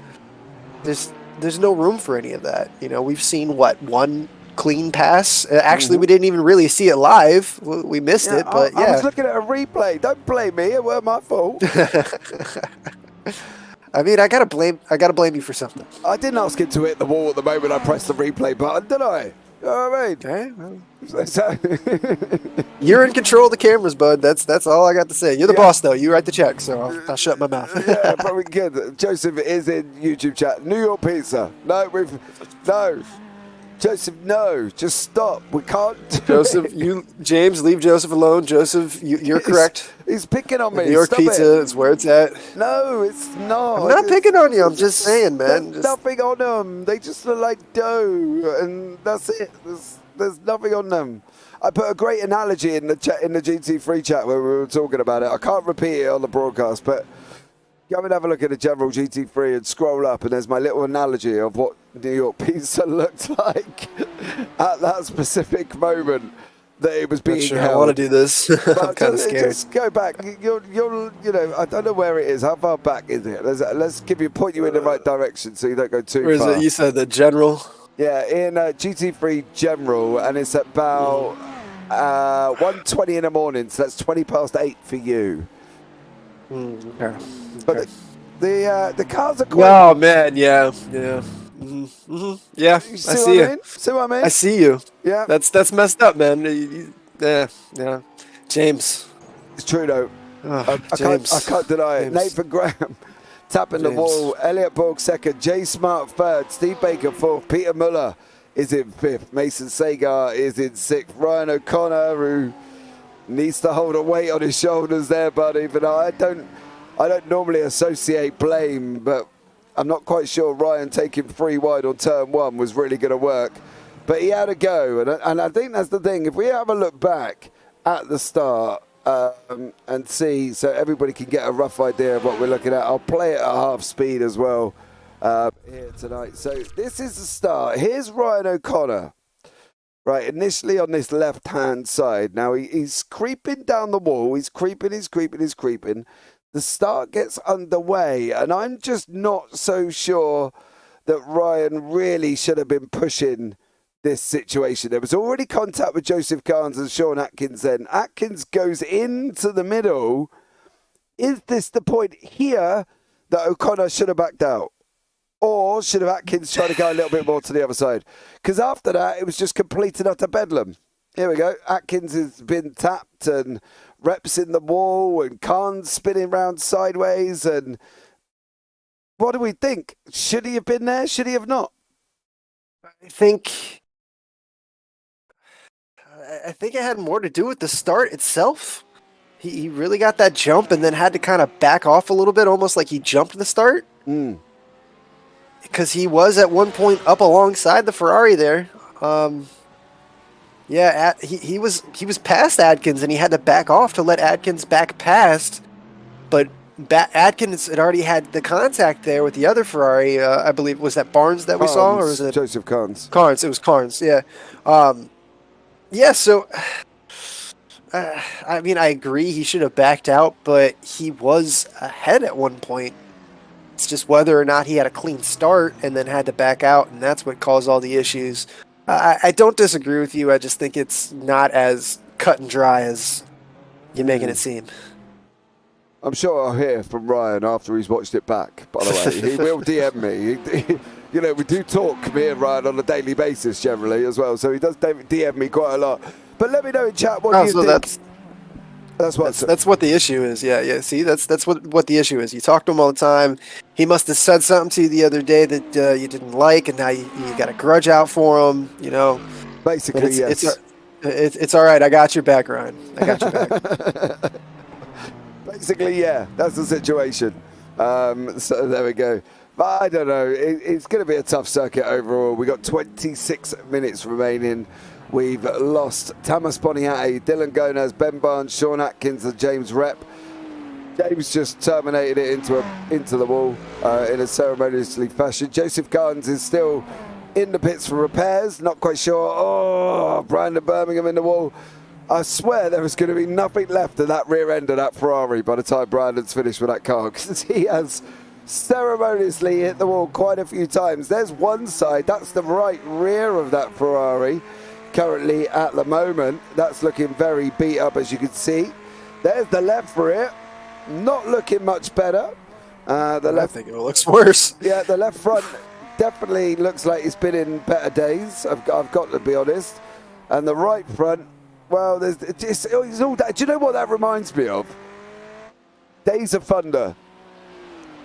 There's no room for any of that. You know, we've seen one clean pass. Actually, we didn't even really see it live. We missed it, but I was looking at a replay. Don't blame me. It weren't my fault. I mean, I gotta blame you for something. I didn't ask it to hit the wall at the moment I pressed the replay button, did I? You know what I mean? Okay, well. You're in control of the cameras, bud. That's all I got to say. You're the boss, though. You write the check, so I'll shut my mouth. Yeah, probably good. Joseph is in YouTube chat. New York pizza. No. Joseph, no, just stop. We can't do Joseph, it. James, leave Joseph alone. Joseph, you're correct. He's picking on me. New York Stop pizza it. is where it's at. No, it's not. I'm not picking on you. I'm just saying, man. There's nothing on them. They just look like dough, and that's it. There's nothing on them. I put a great analogy in the GT3 chat where we were talking about it. I can't repeat it on the broadcast, but go and have a look at the general GT3 and scroll up, and there's my little analogy of what New York pizza looked like at that specific moment that it was being Not sure held. I want to do this. I'm kind of scared. Just go back. You'll, you know, I don't know where it is. How far back is it? Let's point you in the right direction so you don't go too Where far. is it? You said the general. Yeah, in GT3 General, and it's about 1:20 in the morning, so that's 20 past 8 for you. Okay. But the cars are quite... Oh man, yeah. Yeah, You I see you. mean? See what I mean? I see you. Yeah. That's messed up, man. Yeah. James. It's true, though. Oh, I can't deny it. James. Nathan Graham tapping the wall. Elliot Borg second. Jay Smart third. Steve Baker fourth. Peter Muller is in fifth. Mason Sagar is in sixth. Ryan O'Connor, who needs to hold a weight on his shoulders there, buddy. But I don't normally associate blame, but I'm not quite sure Ryan taking 3 wide on turn 1 was really going to work. But he had a go, and I think that's the thing. If we have a look back at the start and see, so everybody can get a rough idea of what we're looking at. I'll play it at half speed as well here tonight. So this is the start. Here's Ryan O'Connor. Right, initially on this left-hand side. Now he's creeping down the wall. He's creeping. The start gets underway, and I'm just not so sure that Ryan really should have been pushing this situation. There was already contact with Joseph Carnes and Sean Atkins then. Atkins goes into the middle. Is this the point here that O'Connor should have backed out? Or should have Atkins tried to go a little bit more to the other side? Because after that, it was just complete and utter bedlam. Here we go. Atkins has been tapped and reps in the wall and Khan's spinning round sideways. And what do we think? Should he have been there? Should he have not? I think it had more to do with the start itself. He really got that jump and then had to kind of back off a little bit, almost like he jumped the start. Because he was at one point up alongside the Ferrari there. He was past Adkins and he had to back off to let Adkins back past. But Adkins had already had the contact there with the other Ferrari. I believe, was that Barnes that we saw, or was it Joseph Carnes? Carnes. It was Carnes. Yeah. So I mean, I agree he should have backed out, but he was ahead at one point. It's just whether or not he had a clean start and then had to back out, and that's what caused all the issues. I don't disagree with you. I just think it's not as cut and dry as you're making it seem. I'm sure I'll hear from Ryan after he's watched it back, by the way. He will DM me. You know, we do talk, me and Ryan, on a daily basis generally as well, so he does DM me quite a lot. But let me know in chat what you think. That's what the issue is. Yeah. See, that's what the issue is. You talk to him all the time. He must have said something to you the other day that you didn't like, and now you got a grudge out for him. You know, basically, yes. It's all right. I got your back, Ryan. I got your back. Basically, yeah, that's the situation. So there we go. But I don't know. It's going to be a tough circuit overall. We got 26 minutes remaining. We've lost Tamas Boniati, Dylan Gonaz, Ben Barnes, Sean Atkins, and James Rep. James just terminated it into the wall in a ceremoniously fashion. Joseph Carnes is still in the pits for repairs. Not quite sure. Oh, Brandon Birmingham in the wall. I swear there was going to be nothing left of that rear end of that Ferrari by the time Brandon's finished with that car, because he has ceremoniously hit the wall quite a few times. There's one side. That's the right rear of that Ferrari. Currently at the moment, that's looking very beat up, as you can see. There's the left rear, not looking much better. I think it looks worse. Yeah, the left front definitely looks like it's been in better days. I've got to be honest. And the right front, well, it's all that. Do you know what that reminds me of? Days of Thunder.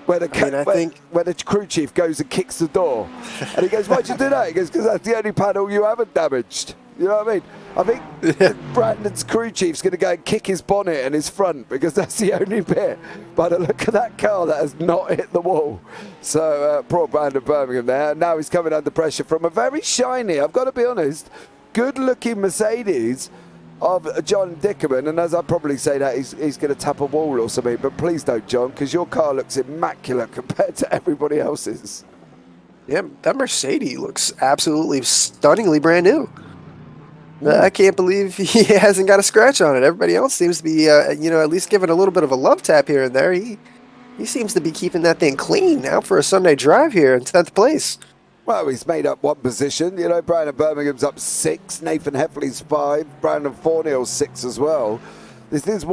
where the crew chief goes and kicks the door. And he goes, why'd you do that? He goes, because that's the only panel you haven't damaged. You know what I mean? I think Brandon's crew chief's going to go and kick his bonnet and his front because that's the only bit. By the look of that car, that has not hit the wall. So poor Brandon Birmingham there. Now he's coming under pressure from a very shiny, I've got to be honest, good-looking Mercedes of John Dickerman, and as I probably say that, he's going to tap a wall or something, but please don't, John, because your car looks immaculate compared to everybody else's. Yeah, that Mercedes looks absolutely stunningly brand new. I can't believe he hasn't got a scratch on it. Everybody else seems to be, at least giving a little bit of a love tap here and there. He seems to be keeping that thing clean out for a Sunday drive here in 10th place. Well, he's made up one position. You know, Brandon Birmingham's up 6. Nathan Heffley's 5. Brandon Fornill's 6 as well. This is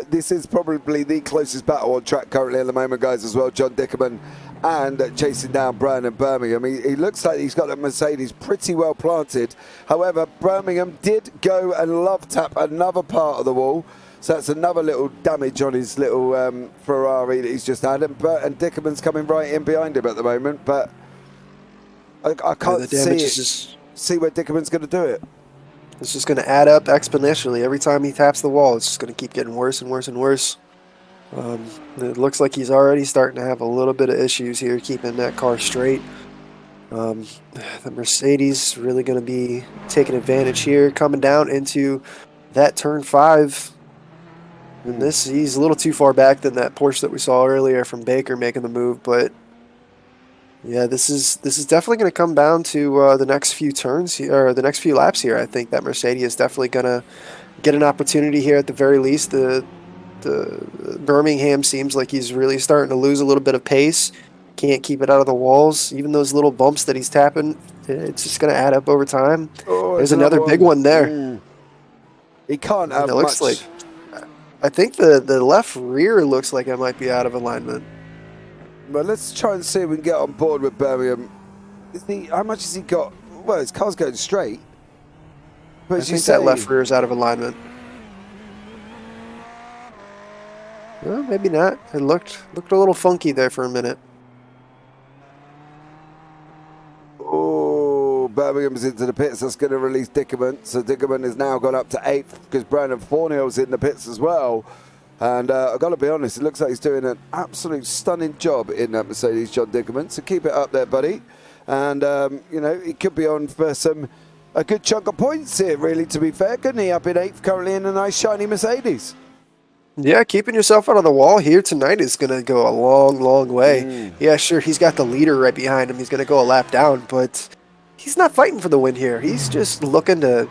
this is probably the closest battle on track currently at the moment, guys, as well. John Dickerman and chasing down Brandon Birmingham. He looks like he's got a Mercedes pretty well planted. However, Birmingham did go and love tap another part of the wall. So that's another little damage on his little Ferrari that he's just had. And Dickerman's coming right in behind him at the moment, but I can't see where Dickerman's going to do it. It's just going to add up exponentially. Every time he taps the wall, it's just going to keep getting worse and worse and worse. It looks like he's already starting to have a little bit of issues here keeping that car straight. The Mercedes really going to be taking advantage here, coming down into that turn 5. And he's a little too far back than that Porsche that we saw earlier from Baker making the move, but yeah, this is definitely going to come down to the next few turns or the next few laps here. I think that Mercedes is definitely going to get an opportunity here at the very least. The Birmingham seems like he's really starting to lose a little bit of pace. Can't keep it out of the walls. Even those little bumps that he's tapping, it's just going to add up over time. Oh, there's another big one there. He can't have much. Looks like, I think the left rear looks like it might be out of alignment. Well, let's try and see if we can get on board with Birmingham. How much has he got? Well, his car's going straight. But I think that left rear is out of alignment. Well, maybe not. It looked a little funky there for a minute. Oh, Birmingham's into the pits. That's going to release Dickerman. So Dickerman has now gone up to 8th because Brandon Fornill's in the pits as well. And I've got to be honest, it looks like he's doing an absolute stunning job in that Mercedes, John Dickerman. So keep it up there, buddy. And, he could be on for a good chunk of points here, really, to be fair. Couldn't he? Up in 8th, currently in a nice, shiny Mercedes. Yeah, keeping yourself out of the wall here tonight is going to go a long, long way. Yeah, sure, he's got the leader right behind him. He's going to go a lap down, but he's not fighting for the win here. He's just looking to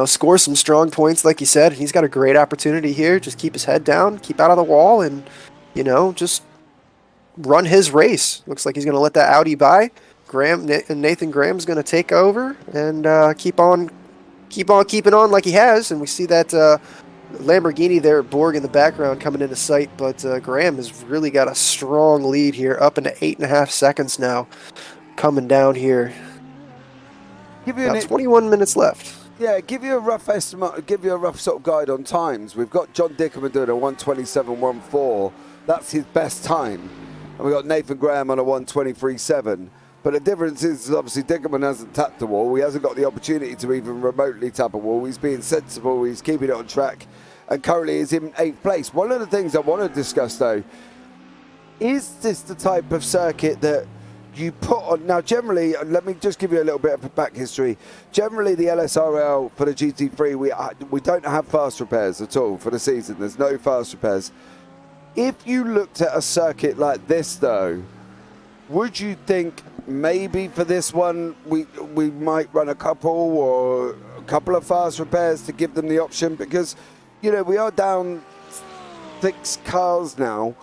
score some strong points, like you said. He's got a great opportunity here. Just keep his head down, keep out of the wall, and, just run his race. Looks like he's going to let that Audi by. Nathan Graham's going to take over and keep on keeping on like he has. And we see that Lamborghini there at Borg in the background coming into sight. But Graham has really got a strong lead here, up into 8.5 seconds now, coming down here. About 21 minutes left. Yeah, give you a rough estimate, give you a rough sort of guide on times. We've got John Dickerman doing a 1:27.14. That's his best time. And we've got Nathan Graham on a 1:23.7. But the difference is, obviously, Dickerman hasn't tapped the wall. He hasn't got the opportunity to even remotely tap a wall. He's being sensible. He's keeping it on track. And currently is in 8th place. One of the things I want to discuss, though, is this the type of circuit that you put on? Now, generally, let me just give you a little bit of back history. Generally, the LSRL for the GT3, we don't have fast repairs at all for the season. There's no fast repairs. If you looked at a circuit like this, though, would you think maybe for this one we might run a couple of fast repairs to give them the option? Because, we are down 6 cars now.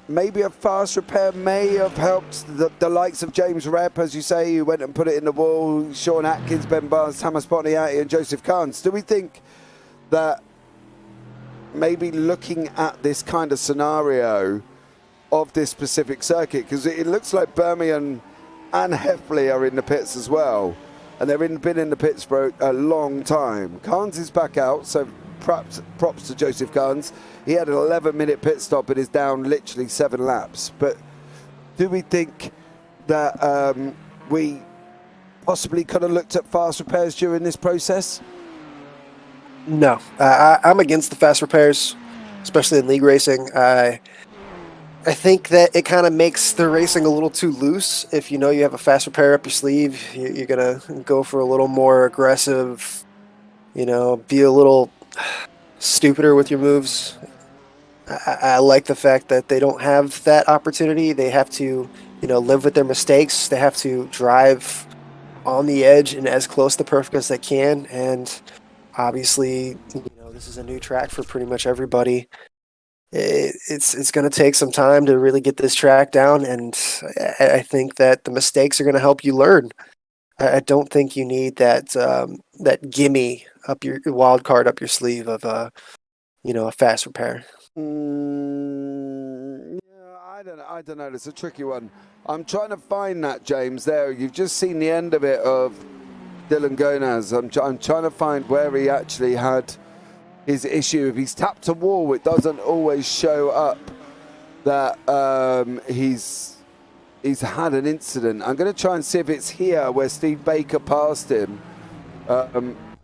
Maybe a fast repair may have helped the likes of James Rep, as you say, who went and put it in the wall, Sean Atkins, Ben Barnes, Thomas Boniati and Joseph Carnes. Do we think that maybe looking at this kind of scenario of this specific circuit, because it looks like Birmingham and Heffley are in the pits as well, and they've been in the pits for a long time. Carnes is back out, so props to Joseph Carnes. He had an 11-minute pit stop and is down literally 7 laps. But do we think that we possibly could have looked at fast repairs during this process? No, I'm against the fast repairs, especially in league racing. I think that it kind of makes the racing a little too loose. If you know you have a fast repair up your sleeve, you're going to go for a little more aggressive, be a little stupider with your moves. I like the fact that they don't have that opportunity. They have to, live with their mistakes. They have to drive on the edge and as close to perfect as they can. And obviously, this is a new track for pretty much everybody. It's going to take some time to really get this track down, and I think that the mistakes are going to help you learn. I don't think you need that gimme up your wild card up your sleeve of a fast repair. Yeah, I don't know. It's a tricky one. I'm trying to find that, James. There, you've just seen the end of it of Dylan Gonaz. I'm trying to find where he actually had his issue. If he's tapped a wall, it doesn't always show up that he's had an incident. I'm going to try and see if it's here where Steve Baker passed him. But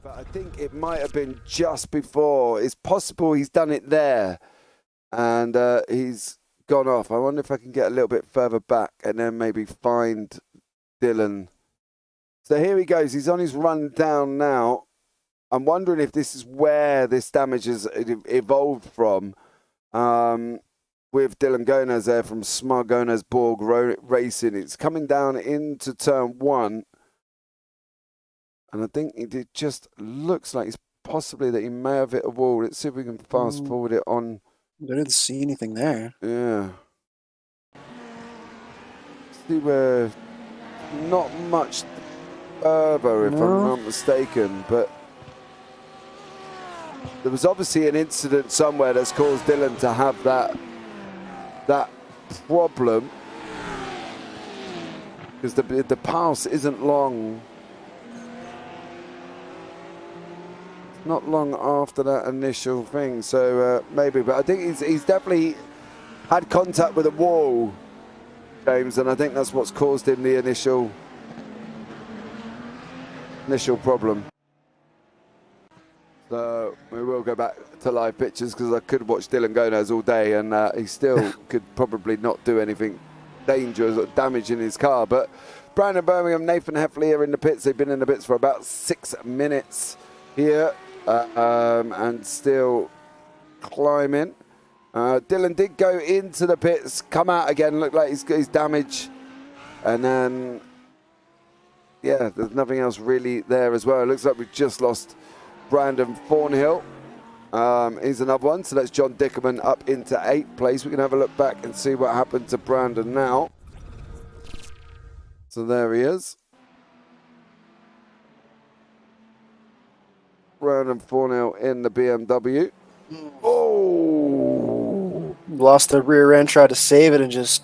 I think it might have been just before. It's possible he's done it there and he's gone off. I wonder if I can get a little bit further back and then maybe find Dylan. So here he goes. He's on his run down now. I'm wondering if this is where this damage has evolved from with Dylan Gonaz there from Smug Gonaz Borg Racing. It's coming down into turn 1. And I think it just looks like it's possibly that he may have hit a wall. Let's see if we can fast forward it on. I didn't see anything there. Yeah. See where not much further, if I'm not mistaken, but there was obviously an incident somewhere that's caused Dylan to have that problem, because the pass isn't long. It's not long after that initial thing, so maybe. But I think he's definitely had contact with a wall, James, and I think that's what's caused him the initial problem. So we will go back to live pictures because I could watch Dylan Gonaz all day and he still could probably not do anything dangerous or damaging his car. But Brandon Birmingham, Nathan Heffley are in the pits. They've been in the pits for about 6 minutes here and still climbing. Dylan did go into the pits, come out again, looked like he's damaged. And then, yeah, there's nothing else really there as well. It looks like we've just lost Brandon Thornhill. Here's another one. So that's John Dickerman up into 8th place. We can have a look back and see what happened to Brandon now. So there he is. Brandon Thornhill in the BMW. Oh! Lost the rear end, tried to save it, and just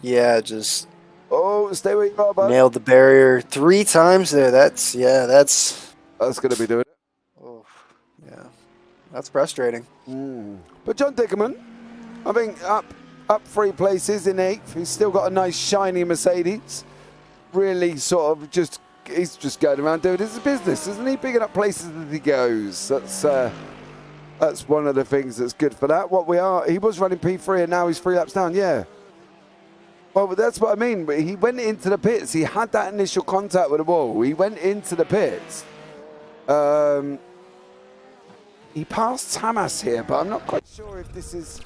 Oh, stay where you are, bud. nailed the barrier 3 times there. That's going to be doing it. Oh, yeah. That's frustrating. But John Dickerman, I think up 3 places in 8th. He's still got a nice shiny Mercedes. Really sort of he's just going around doing his business, isn't he? Picking up places as he goes. That's one of the things that's good for that. He was running P3 and now he's 3 laps down, yeah. Well, that's what I mean. He went into the pits. He had that initial contact with the wall. He went into the pits. He passed Hamas here, but I'm not quite sure if this is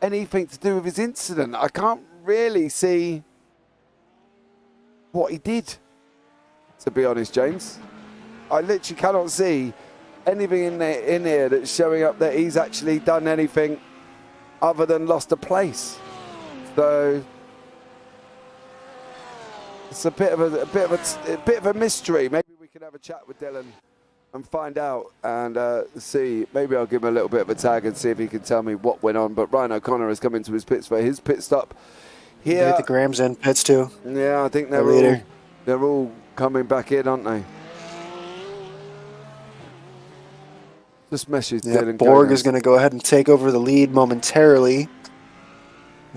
anything to do with his incident. I can't really see what he did, to be honest, James. I literally cannot see anything in here that's showing up that he's actually done anything other than lost a place. So it's a bit of a mystery. Maybe we can have a chat with Dylan and find out and see. Maybe I'll give him a little bit of a tag and see if he can tell me what went on. But Ryan O'Connor has come into his pits for his pit stop here. The Grams in pits too. Yeah, I think they're all coming back in, aren't they? Just message Yep, Dylan. Borg is going to go ahead and take over the lead momentarily.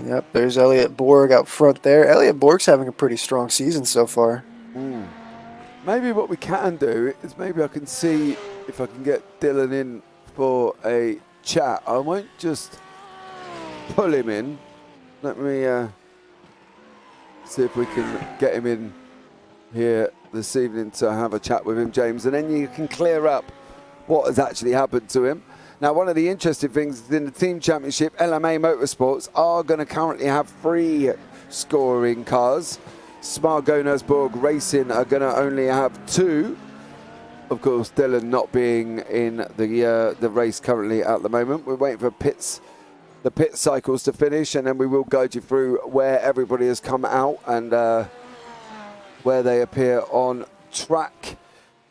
Yep, there's Elliot Borg out front there. Elliot Borg's having a pretty strong season so far. Maybe what we can do is maybe I can see if I can get Dylan in for a chat. I won't just pull him in. Let me see if we can get him in here this evening to have a chat with him, James, and then you can clear up what has actually happened to him. Now, one of the interesting things is in the team championship, LMA Motorsports are going to currently have 3 scoring cars. Smargonersborg Racing are going to only have 2. Of course, Dylan not being in the race currently at the moment. We're waiting for the pit cycles to finish, and then we will guide you through where everybody has come out and where they appear on track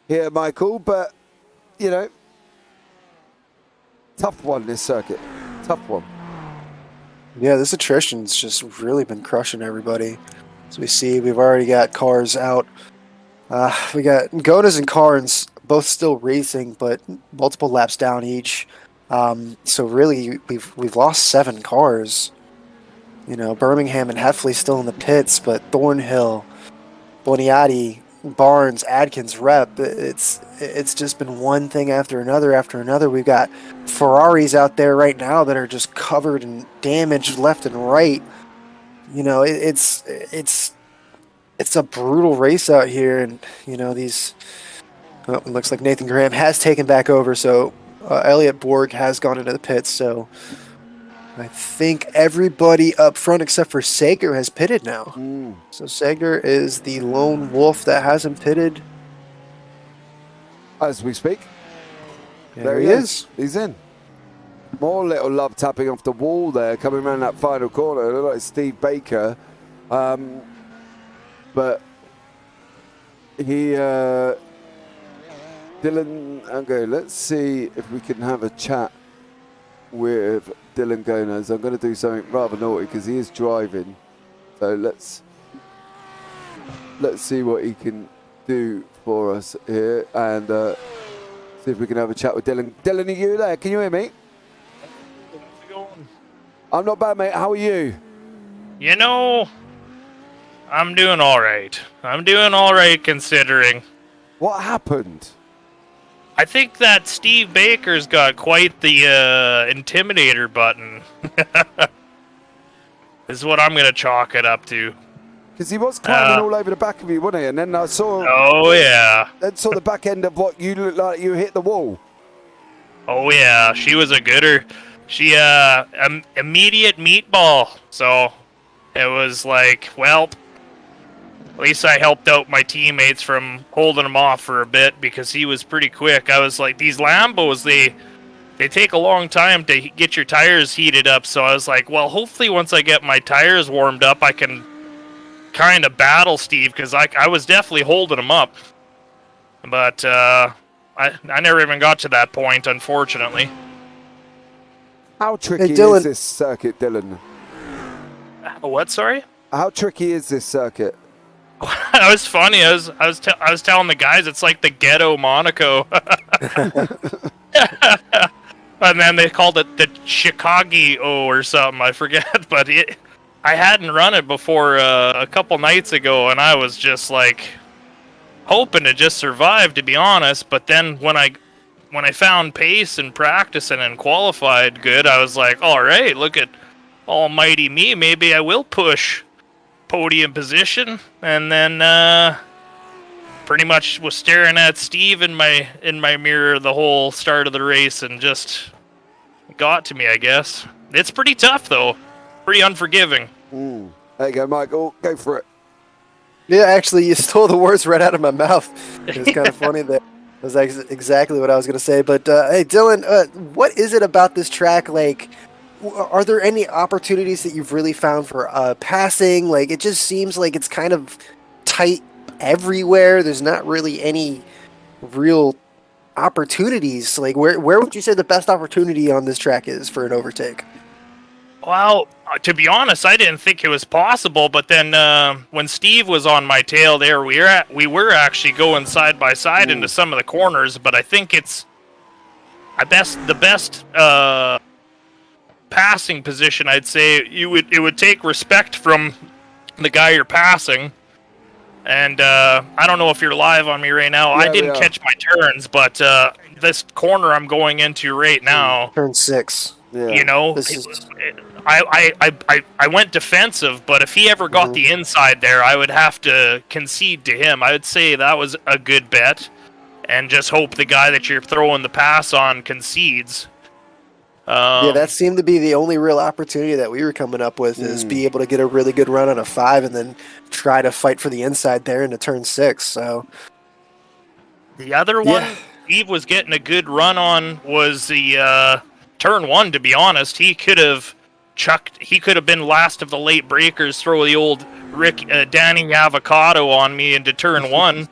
here, Michael. But, you know, tough one, this circuit. Tough one. Yeah, this attrition's just really been crushing everybody. As we see, we've already got cars out. We got Godas and Carnes both still racing, but multiple laps down each. So really, we've lost 7 cars. You know, Birmingham and Heffley still in the pits, but Thornhill, Boniati, Barnes, Adkins, Rep. It's just been one thing after another. We've got Ferraris out there right now that are just covered in damage left and right. You know, it's a brutal race out here, and you know these. Well, it looks like Nathan Graham has taken back over, so Elliot Borg has gone into the pits. So I think everybody up front except for Sager has pitted now. So Sager is the lone wolf that hasn't pitted as we speak. There he is. He's in. More little love tapping off the wall there, coming around that final corner. It looked like Steve Baker. But he, Dylan, okay, let's see if we can have a chat with Dylan Gonas. I'm going to do something rather naughty because he is driving. So let's see what he can do for us here and see if we can have a chat with Dylan. Dylan, are you there? Can you hear me? How's it going? I'm not bad, mate. How are you? You know, I'm doing all right. I'm doing all right considering. What happened? I think that Steve Baker's got quite the intimidator button. Is what I'm going to chalk it up to. Because he was climbing all over the back of you, wasn't he? And then I saw... Oh, yeah. Then saw the back end of what you looked like you hit the wall. Oh, yeah. She was a gooder. She, immediate meatball. So, it was like, well... At least I helped out my teammates from holding him off for a bit because he was pretty quick. I was like, these Lambos, they take a long time to get your tires heated up. So I was like, well, hopefully once I get my tires warmed up, I can kind of battle Steve because I was definitely holding him up. But I never even got to that point, unfortunately. How tricky Dylan. is this circuit, Dylan? What? Sorry? How tricky is this circuit? That was funny. I was telling the guys it's like the ghetto Monaco. And then they called it the Chicago or something. I forget, but I hadn't run it before a couple nights ago, and I was just like hoping to just survive, to be honest. But then when I found pace and practicing and qualified good, I was like, all right, look at almighty me. Maybe I will push podium position. And then pretty much was staring at Steve in my mirror the whole start of the race, and just got to me, I guess. It's pretty tough though, pretty unforgiving. There you go, Michael, go for it. Yeah, actually, you stole the words right out of my mouth. It was kind of funny that was exactly what I was going to say. But hey, Dylan, what is it about this track? Like, are there any opportunities that you've really found for passing? Like, it just seems like it's kind of tight everywhere. There's not really any real opportunities. Like, where would you say the best opportunity on this track is for an overtake? Well, to be honest, I didn't think it was possible. But then when Steve was on my tail there, we were actually going side by side into some of the corners. But I think the best passing position, I'd say it would take respect from the guy you're passing. And I don't know if you're live on me right now. Yeah, I didn't catch my turns, but this corner I'm going into right now, Turn 6. Yeah. you know, I went defensive, but if he ever got the inside there, I would have to concede to him. I would say that was a good bet, and just hope the guy that you're throwing the pass on concedes. Yeah, that seemed to be the only real opportunity that we were coming up with, is be able to get a really good run on a 5 and then try to fight for the inside there into turn 6. So the other one Steve was getting a good run on was the turn 1, to be honest. He could have been last of the late breakers, throw the old Danny Avocado on me into turn 1,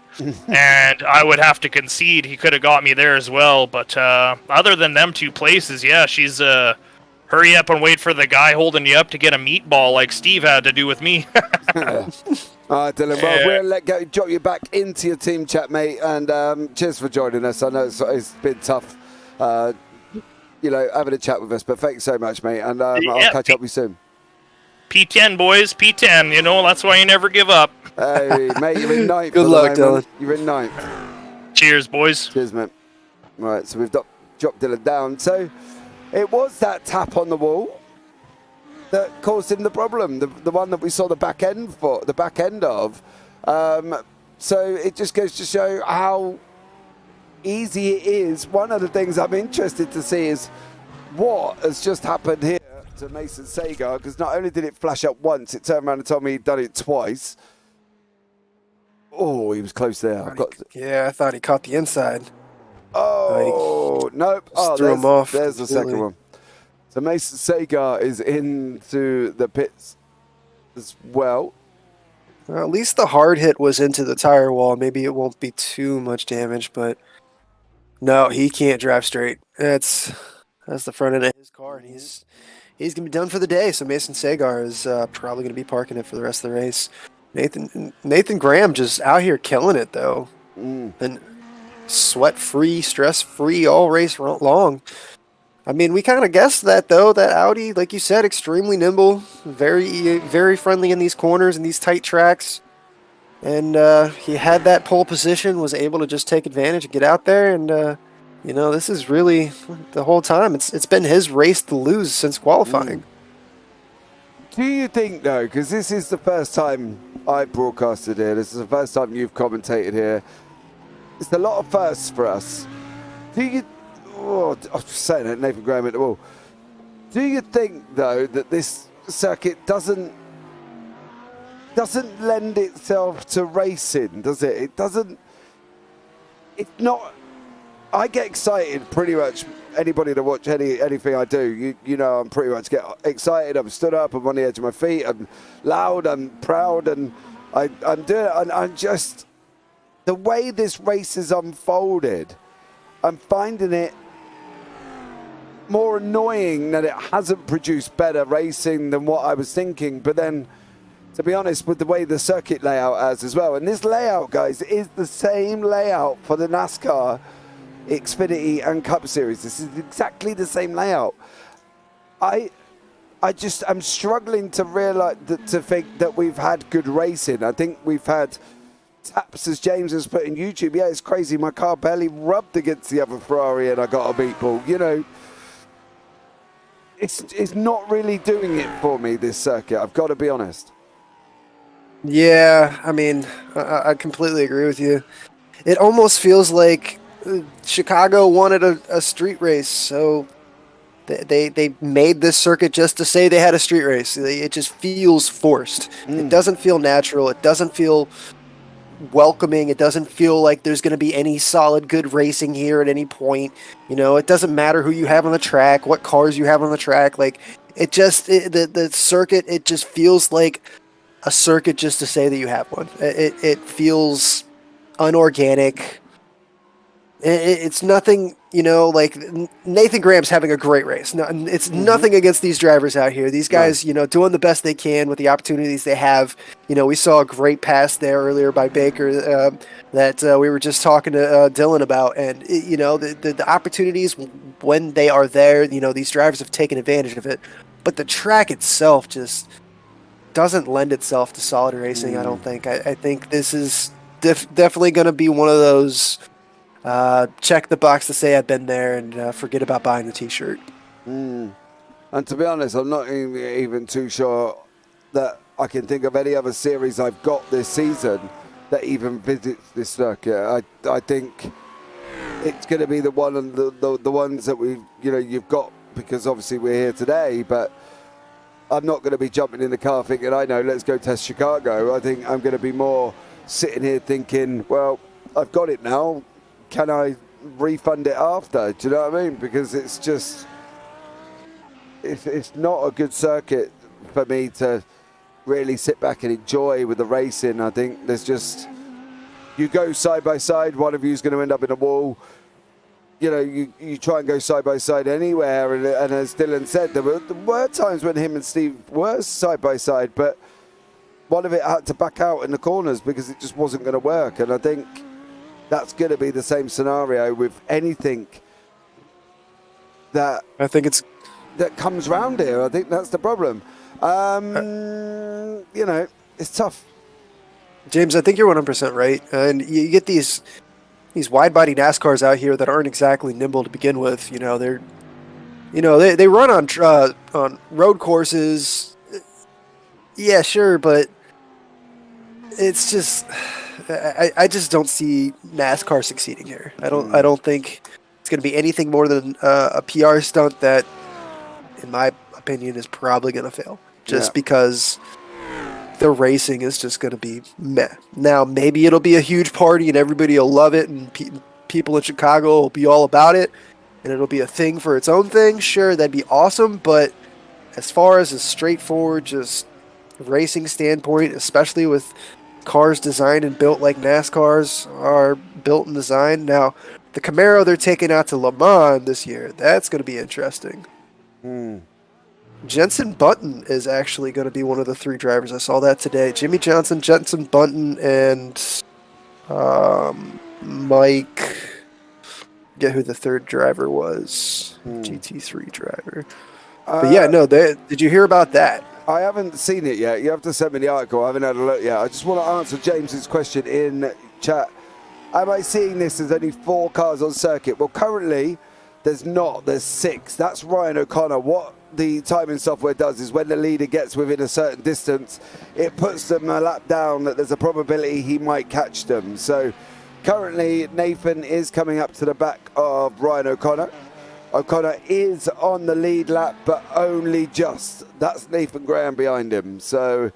and I would have to concede. He could have got me there as well. But other than them 2 places, yeah, she's hurry up and wait for the guy holding you up to get a meatball like Steve had to do with me. All right, Dylan. Well, we'll drop you back into your team chat, mate. And cheers for joining us. I know it's been tough, having a chat with us. But thanks so much, mate. And I'll catch up with you soon. P10, boys. P10. That's why you never give up. Hey, mate, you're in 9th. Good luck, Dylan. You're in 9th. Cheers, boys. Cheers, mate. All right, so we've dropped Dylan down. So it was that tap on the wall that caused him the problem, the one that we saw the back end of. So it just goes to show how easy it is. One of the things I'm interested to see is what has just happened here to Mason Sagar, because not only did it flash up once, it turned around and told me he'd done it twice. Oh, he was close there. I thought he caught the inside. Oh, nope. Threw him off. There's the second one. So Mason Sagar is into the pits as well. Well, at least the hard hit was into the tire wall. Maybe it won't be too much damage, but no, he can't drive straight. That's the front end of his car, and he's gonna be done for the day. So Mason Sagar is probably gonna be parking it for the rest of the race. Nathan Graham just out here killing it though, and sweat-free, stress-free all race long. I mean, we kind of guessed that though. That Audi, like you said, extremely nimble, very very friendly in these corners and these tight tracks, and he had that pole position, was able to just take advantage and get out there. And this is really the whole time. It's been his race to lose since qualifying. Do you think though, because this is the first time I broadcasted here, this is the first time you've commentated here, it's a lot of firsts for us. Do you? Oh, I'm just saying it, Nathan Graham at the wall. Do you think though that this circuit doesn't lend itself to racing, does it? It doesn't. It's not. I get excited pretty much. Anybody to watch anything I do, you know, I'm pretty much get excited. I'm stood up. I'm on the edge of my feet. I'm loud. I'm proud, and I'm doing it. And I'm just the way this race has unfolded. I'm finding it more annoying that it hasn't produced better racing than what I was thinking. But then, to be honest, with the way the circuit layout has as well, and this layout, guys, is the same layout for the NASCAR Xfinity and Cup Series. This is exactly the same layout. I'm struggling to realize to think that we've had good racing. I think we've had taps, as James has put in YouTube. Yeah, it's crazy. My car barely rubbed against the other Ferrari and I got a meatball. You know, it's not really doing it for me, this circuit. I've got to be honest. Yeah, I mean, I completely agree with you. It almost feels like Chicago wanted a street race, so they made this circuit just to say they had a street race. It just feels forced. It doesn't feel natural. It doesn't feel welcoming. It doesn't feel like there's going to be any solid good racing here at any point. You know, it doesn't matter who you have on the track, what cars you have on the track. Like, the circuit, it just feels like a circuit just to say that you have one. It feels unorganic. It's nothing like Nathan Graham's having a great race. No, it's nothing against these drivers out here. These guys, doing the best they can with the opportunities they have. We saw a great pass there earlier by Baker that we were just talking to Dylan about. And, the opportunities when they are there, these drivers have taken advantage of it. But the track itself just doesn't lend itself to solid racing, I don't think. I think this is definitely going to be one of those check the box to say I've been there and forget about buying the t-shirt. And to be honest, I'm not even too sure that I can think of any other series I've got this season that even visits this circuit. I think it's going to be the one and the ones that you've got, because obviously we're here today, but I'm not going to be jumping in the car thinking, I know, let's go test Chicago. I think I'm going to be more sitting here thinking, well, I've got it now. Can I refund it after? Do you know what I mean? Because it's just, it's not a good circuit for me to really sit back and enjoy with the racing. I think there's just, you go side by side, one of you is going to end up in a wall. You try and go side by side anywhere, and as Dylan said, there were times when him and Steve were side by side, but one of it had to back out in the corners because it just wasn't going to work. And I think that's going to be the same scenario with anything that that comes round here. I think that's the problem. It's tough. James, I think you're 100% right. And you get these wide-body NASCARs out here that aren't exactly nimble to begin with. They run on road courses. Yeah, sure, but it's just, I just don't see NASCAR succeeding here. I don't think it's going to be anything more than a PR stunt that, in my opinion, is probably going to fail. Just because the racing is just going to be meh. Now, maybe it'll be a huge party and everybody will love it, and people in Chicago will be all about it, and it'll be a thing for its own thing. Sure, that'd be awesome, but as far as a straightforward just racing standpoint, especially with cars designed and built like NASCARs are built and designed. Now, the Camaro they're taking out to Le Mans this year, that's going to be interesting. Jenson Button is actually going to be one of the three drivers. I saw that today. Jimmy Johnson, Jenson Button, and Mike. Get who the third driver was. GT3 driver. But yeah, no. Did you hear about that? I haven't seen it yet. You have to send me the article. I haven't had a look yet. I just want to answer James's question in chat. Am I seeing this as only 4 cars on circuit? Well, currently there's not. There's 6. That's Ryan O'Connor. What the timing software does is when the leader gets within a certain distance, it puts them a lap down that there's a probability he might catch them. So currently Nathan is coming up to the back of Ryan O'Connor. O'Connor is on the lead lap, but only just. That's Nathan Graham behind him. So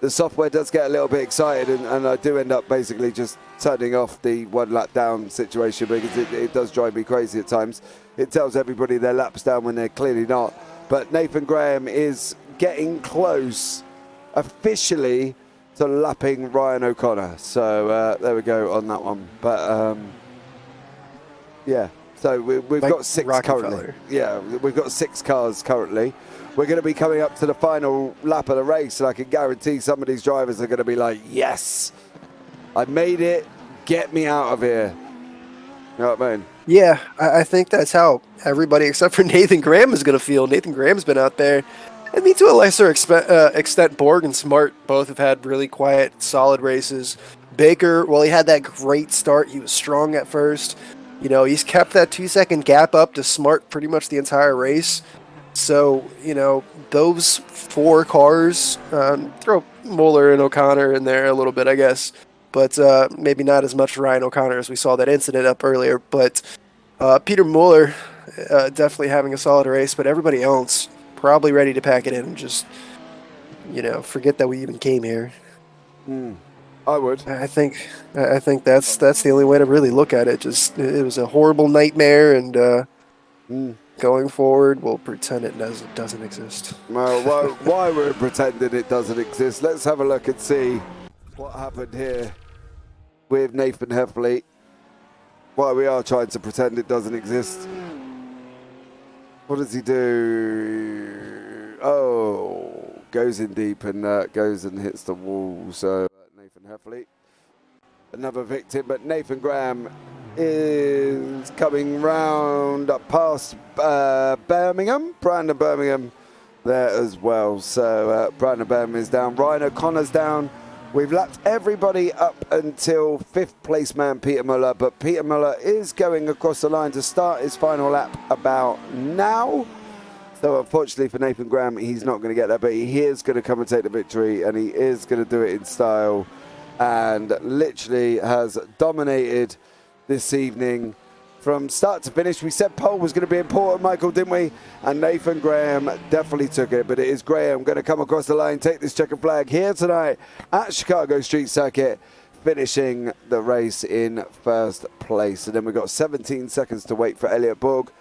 the software does get a little bit excited, and I do end up basically just turning off the 1 lap down situation because it does drive me crazy at times. It tells everybody their lap's down when they're clearly not. But Nathan Graham is getting close officially to lapping Ryan O'Connor. So there we go on that one. But yeah. So we've got 6 currently. Yeah, we've got 6 cars currently. We're going to be coming up to the final lap of the race, and I can guarantee some of these drivers are going to be like, yes, I made it, get me out of here. You know what I mean? Yeah, I think that's how everybody except for Nathan Graham is going to feel. Nathan Graham's been out there. I mean, to a lesser extent, Borg and Smart both have had really quiet, solid races. Baker, well, he had that great start. He was strong at first. He's kept that 2-second gap up to Smart pretty much the entire race. So, those 4 cars, throw Muller and O'Connor in there a little bit, I guess. But maybe not as much Ryan O'Connor as we saw that incident up earlier. But Peter Muller definitely having a solid race, but everybody else probably ready to pack it in and just, forget that we even came here. I would. I think that's the only way to really look at it. Just it was a horrible nightmare, and going forward, we'll pretend it doesn't exist. Well, why we're pretending it doesn't exist? Let's have a look and see what happened here with Nathan Heffley. Well, we are trying to pretend it doesn't exist. What does he do? Oh, goes in deep and goes and hits the wall. So Nathan Heffley, another victim, but Nathan Graham is coming round up past Birmingham, Brandon Birmingham there as well. So Brandon Birmingham is down, Ryan O'Connor's down. We've lapped everybody up until 5th place man Peter Muller, but Peter Muller is going across the line to start his final lap about now. So unfortunately for Nathan Graham, he's not going to get there, but he is going to come and take the victory, and he is going to do it in style, and literally has dominated this evening from start to finish. We said pole was going to be important, Michael, didn't we? And Nathan Graham definitely took it, but it is Graham going to come across the line, take this checkered flag here tonight at Chicago Street Circuit, finishing the race in first place. And then we've got 17 seconds to wait for Elliot Borg.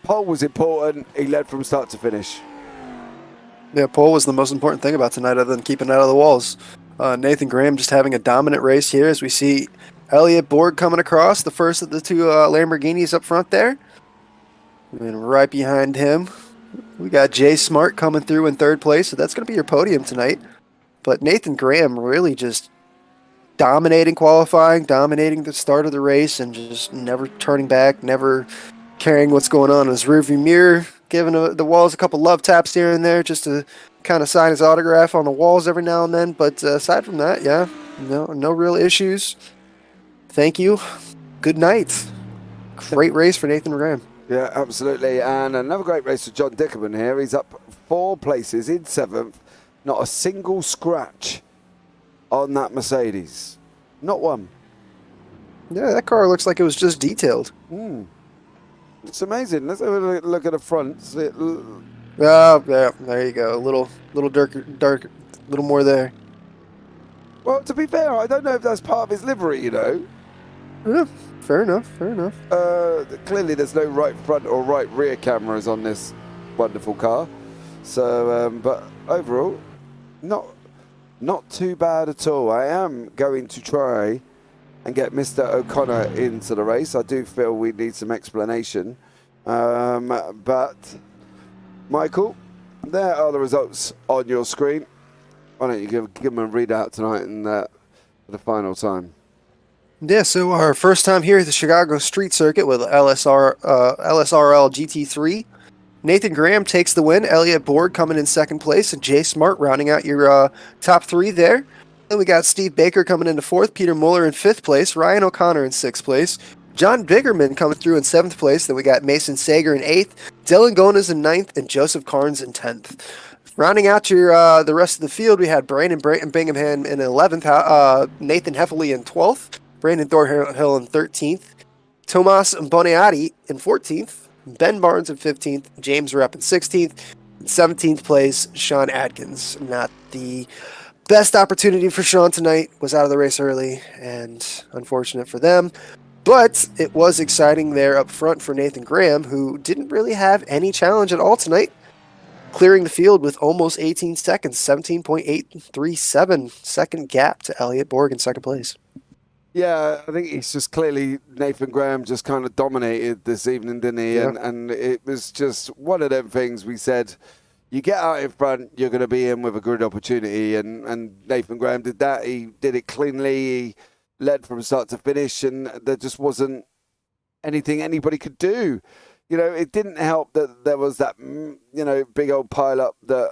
Pole was important. He led from start to finish. Yeah, pole was the most important thing about tonight other than keeping out of the walls. Nathan Graham just having a dominant race here as we see Elliot Borg coming across, the first of the two Lamborghinis up front there. And right behind him, we got Jay Smart coming through in 3rd place, so that's going to be your podium tonight. But Nathan Graham really just dominating qualifying, dominating the start of the race, and just never turning back, never caring what's going on in his rearview mirror, giving the walls a couple love taps here and there just to kind of sign his autograph on the walls every now and then. But aside from that, yeah, no real issues. Thank you. Good night. Great race for Nathan Graham. Yeah, absolutely. And another great race for John Dickerman here. He's up 4 places in 7th. Not a single scratch on that Mercedes. Not one. Yeah, that car looks like it was just detailed. It's amazing. Let's have a look at the front. Oh, yeah, there you go. A little dark, little more there. Well, to be fair, I don't know if that's part of his livery, you know. Yeah, fair enough. Clearly, there's no right front or right rear cameras on this wonderful car. So, but overall, not too bad at all. I am going to try and get Mr. O'Connor into the race. I do feel we need some explanation. But, Michael, there are the results on your screen. Why don't you give them a readout tonight and for the final time? Yeah, so our first time here at the Chicago Street Circuit with LSRL GT3. Nathan Graham takes the win. Elliot Borg coming in 2nd place, and Jay Smart rounding out your top 3 there. Then we got Steve Baker coming into 4th, Peter Muller in 5th place, Ryan O'Connor in 6th place, John Biggerman coming through in 7th place. Then we got Mason Sager in 8th, Dylan Gonas in 9th, and Joseph Carnes in 10th. Rounding out your the rest of the field, we had Brandon Bingham in 11th, Nathan Heffley in 12th, Brandon Thornhill in 13th, Tomas Boniati in 14th, Ben Barnes in 15th, James Repp in 16th, 17th place, Sean Adkins. Not the best opportunity for Sean tonight, was out of the race early, and unfortunate for them. But it was exciting there up front for Nathan Graham, who didn't really have any challenge at all tonight, clearing the field with almost 18 seconds, 17.837 second gap to Elliot Borg in 2nd place. Yeah, I think he's just clearly, Nathan Graham just kind of dominated this evening, didn't he? Yeah. And it was just one of them things we said, you get out in front, you're going to be in with a good opportunity. And Nathan Graham did that. He did it cleanly. He led from start to finish, and there just wasn't anything anybody could do. You know, it didn't help that there was that, big old pile-up that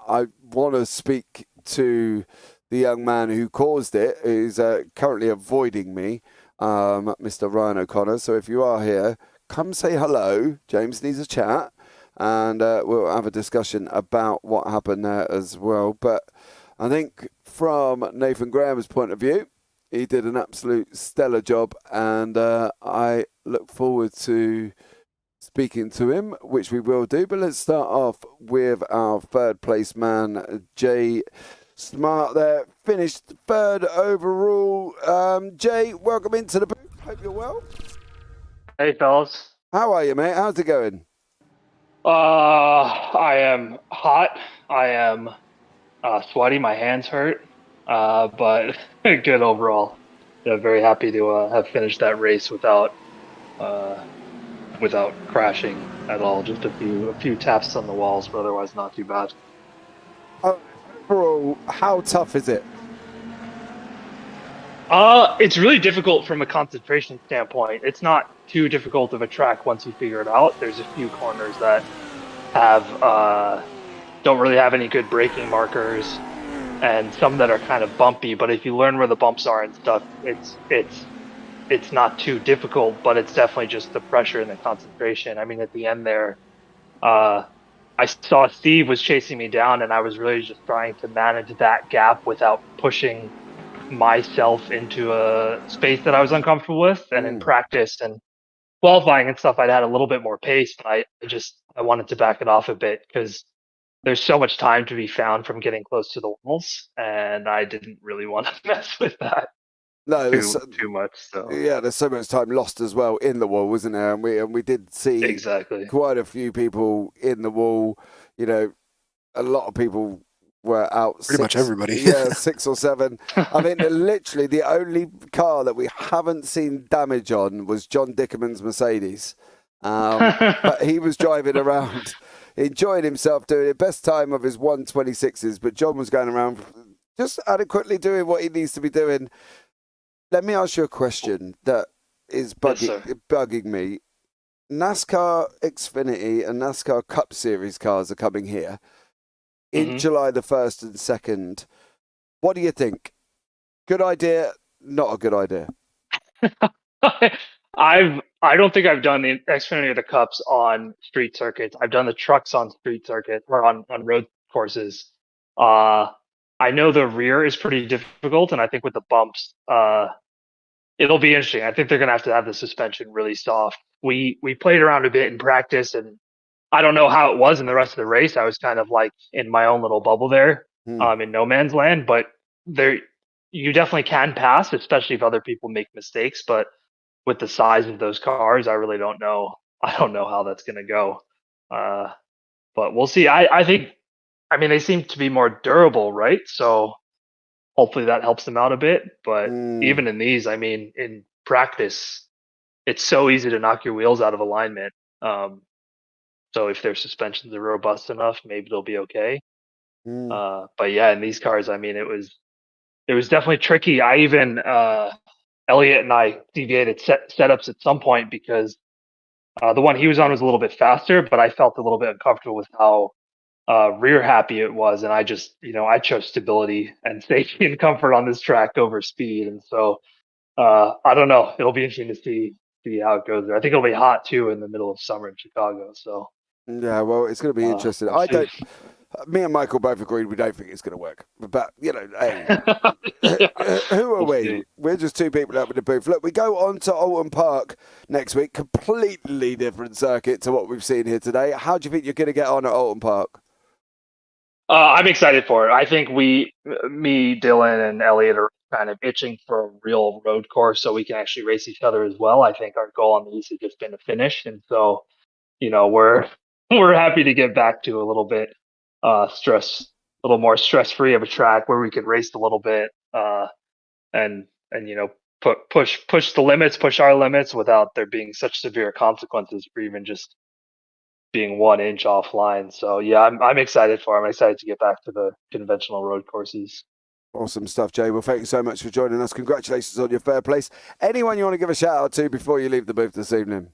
I want to speak to the young man who caused it, who's currently avoiding me, Mr. Ryan O'Connor. So if you are here, come say hello. James needs a chat, and we'll have a discussion about what happened there as well. But I think from Nathan Graham's point of view, he did an absolute stellar job, and I look forward to speaking to him, which we will do. But let's start off with our 3rd place man, Jay Smart there, finished 3rd overall. Jay, welcome into the booth. Hope you're well. Hey, fellas. How are you, mate? How's it going? I am hot. I am sweaty. My hands hurt. But good overall. Yeah, very happy to have finished that race without without crashing at all. Just a few taps on the walls, but otherwise not too bad. Overall, how tough is it? It's really difficult from a concentration standpoint. It's not too difficult of a track once you figure it out. There's a few corners that have don't really have any good braking markers, and some that are kind of bumpy. But if you learn where the bumps are and stuff, it's not too difficult. But it's definitely just the pressure and the concentration. I mean, at the end there, I saw Steve was chasing me down, and I was really just trying to manage that gap without pushing myself into a space that I was uncomfortable with. And in practice and qualifying and stuff, I'd had a little bit more pace, but I wanted to back it off a bit because there's so much time to be found from getting close to the walls, and I didn't really want to mess with that too much. So yeah, there's so much time lost as well in the wall, isn't there? And we did see exactly quite a few people in the wall. You know, a lot of people were out. Pretty much everybody. Yeah, 6 or 7. I mean, literally the only car that we haven't seen damage on was John Dickerman's Mercedes. But he was driving around, enjoying himself, doing it. Best time of his 126s, but John was going around just adequately doing what he needs to be doing. Let me ask you a question that is bugging me. NASCAR Xfinity and NASCAR Cup Series cars are coming here in July the 1st and 2nd. What do you think? Good idea? Not a good idea? I don't think I've done the Xfinity or the Cups on street circuits. I've done the trucks on street circuit or on road courses. I know the rear is pretty difficult, and I think with the bumps, it'll be interesting. I think they're going to have the suspension really soft. We played around a bit in practice, and I don't know how it was in the rest of the race. I was kind of like in my own little bubble there, in no man's land. But you definitely can pass, especially if other people make mistakes. But with the size of those cars, I really don't know. I don't know how that's going to go. But we'll see. I think, I mean, they seem to be more durable, right? So hopefully that helps them out a bit. But even in these, I mean, in practice, it's so easy to knock your wheels out of alignment. So if their suspensions are robust enough, maybe they'll be okay. But yeah, in these cars, I mean, it was definitely tricky. I even Elliot and I deviated setups at some point because the one he was on was a little bit faster, but I felt a little bit uncomfortable with how rear happy it was, and I just, I chose stability and safety and comfort on this track over speed, and so I don't know. It'll be interesting to see how it goes there. I think it'll be hot too in the middle of summer in Chicago. So yeah, well, it's going to be interesting. We'll me and Michael both agreed we don't think it's going to work. But, hey, who are we? We're just two people up in the booth. Look, we go on to Alton Park next week. Completely different circuit to what we've seen here today. How do you think you're going to get on at Alton Park? I'm excited for it. I think me, Dylan, and Elliot are kind of itching for a real road course so we can actually race each other as well. I think our goal on these has just been to finish. And so, we're happy to get back to a little bit a little more stress-free of a track where we could race a little bit and push the limits, push our limits without there being such severe consequences for even just being 1 inch offline. So yeah, I'm excited for it. I'm excited to get back to the conventional road courses. Awesome stuff, Jay. Well, thank you so much for joining us. Congratulations on your third place. Anyone you want to give a shout out to before you leave the booth this evening?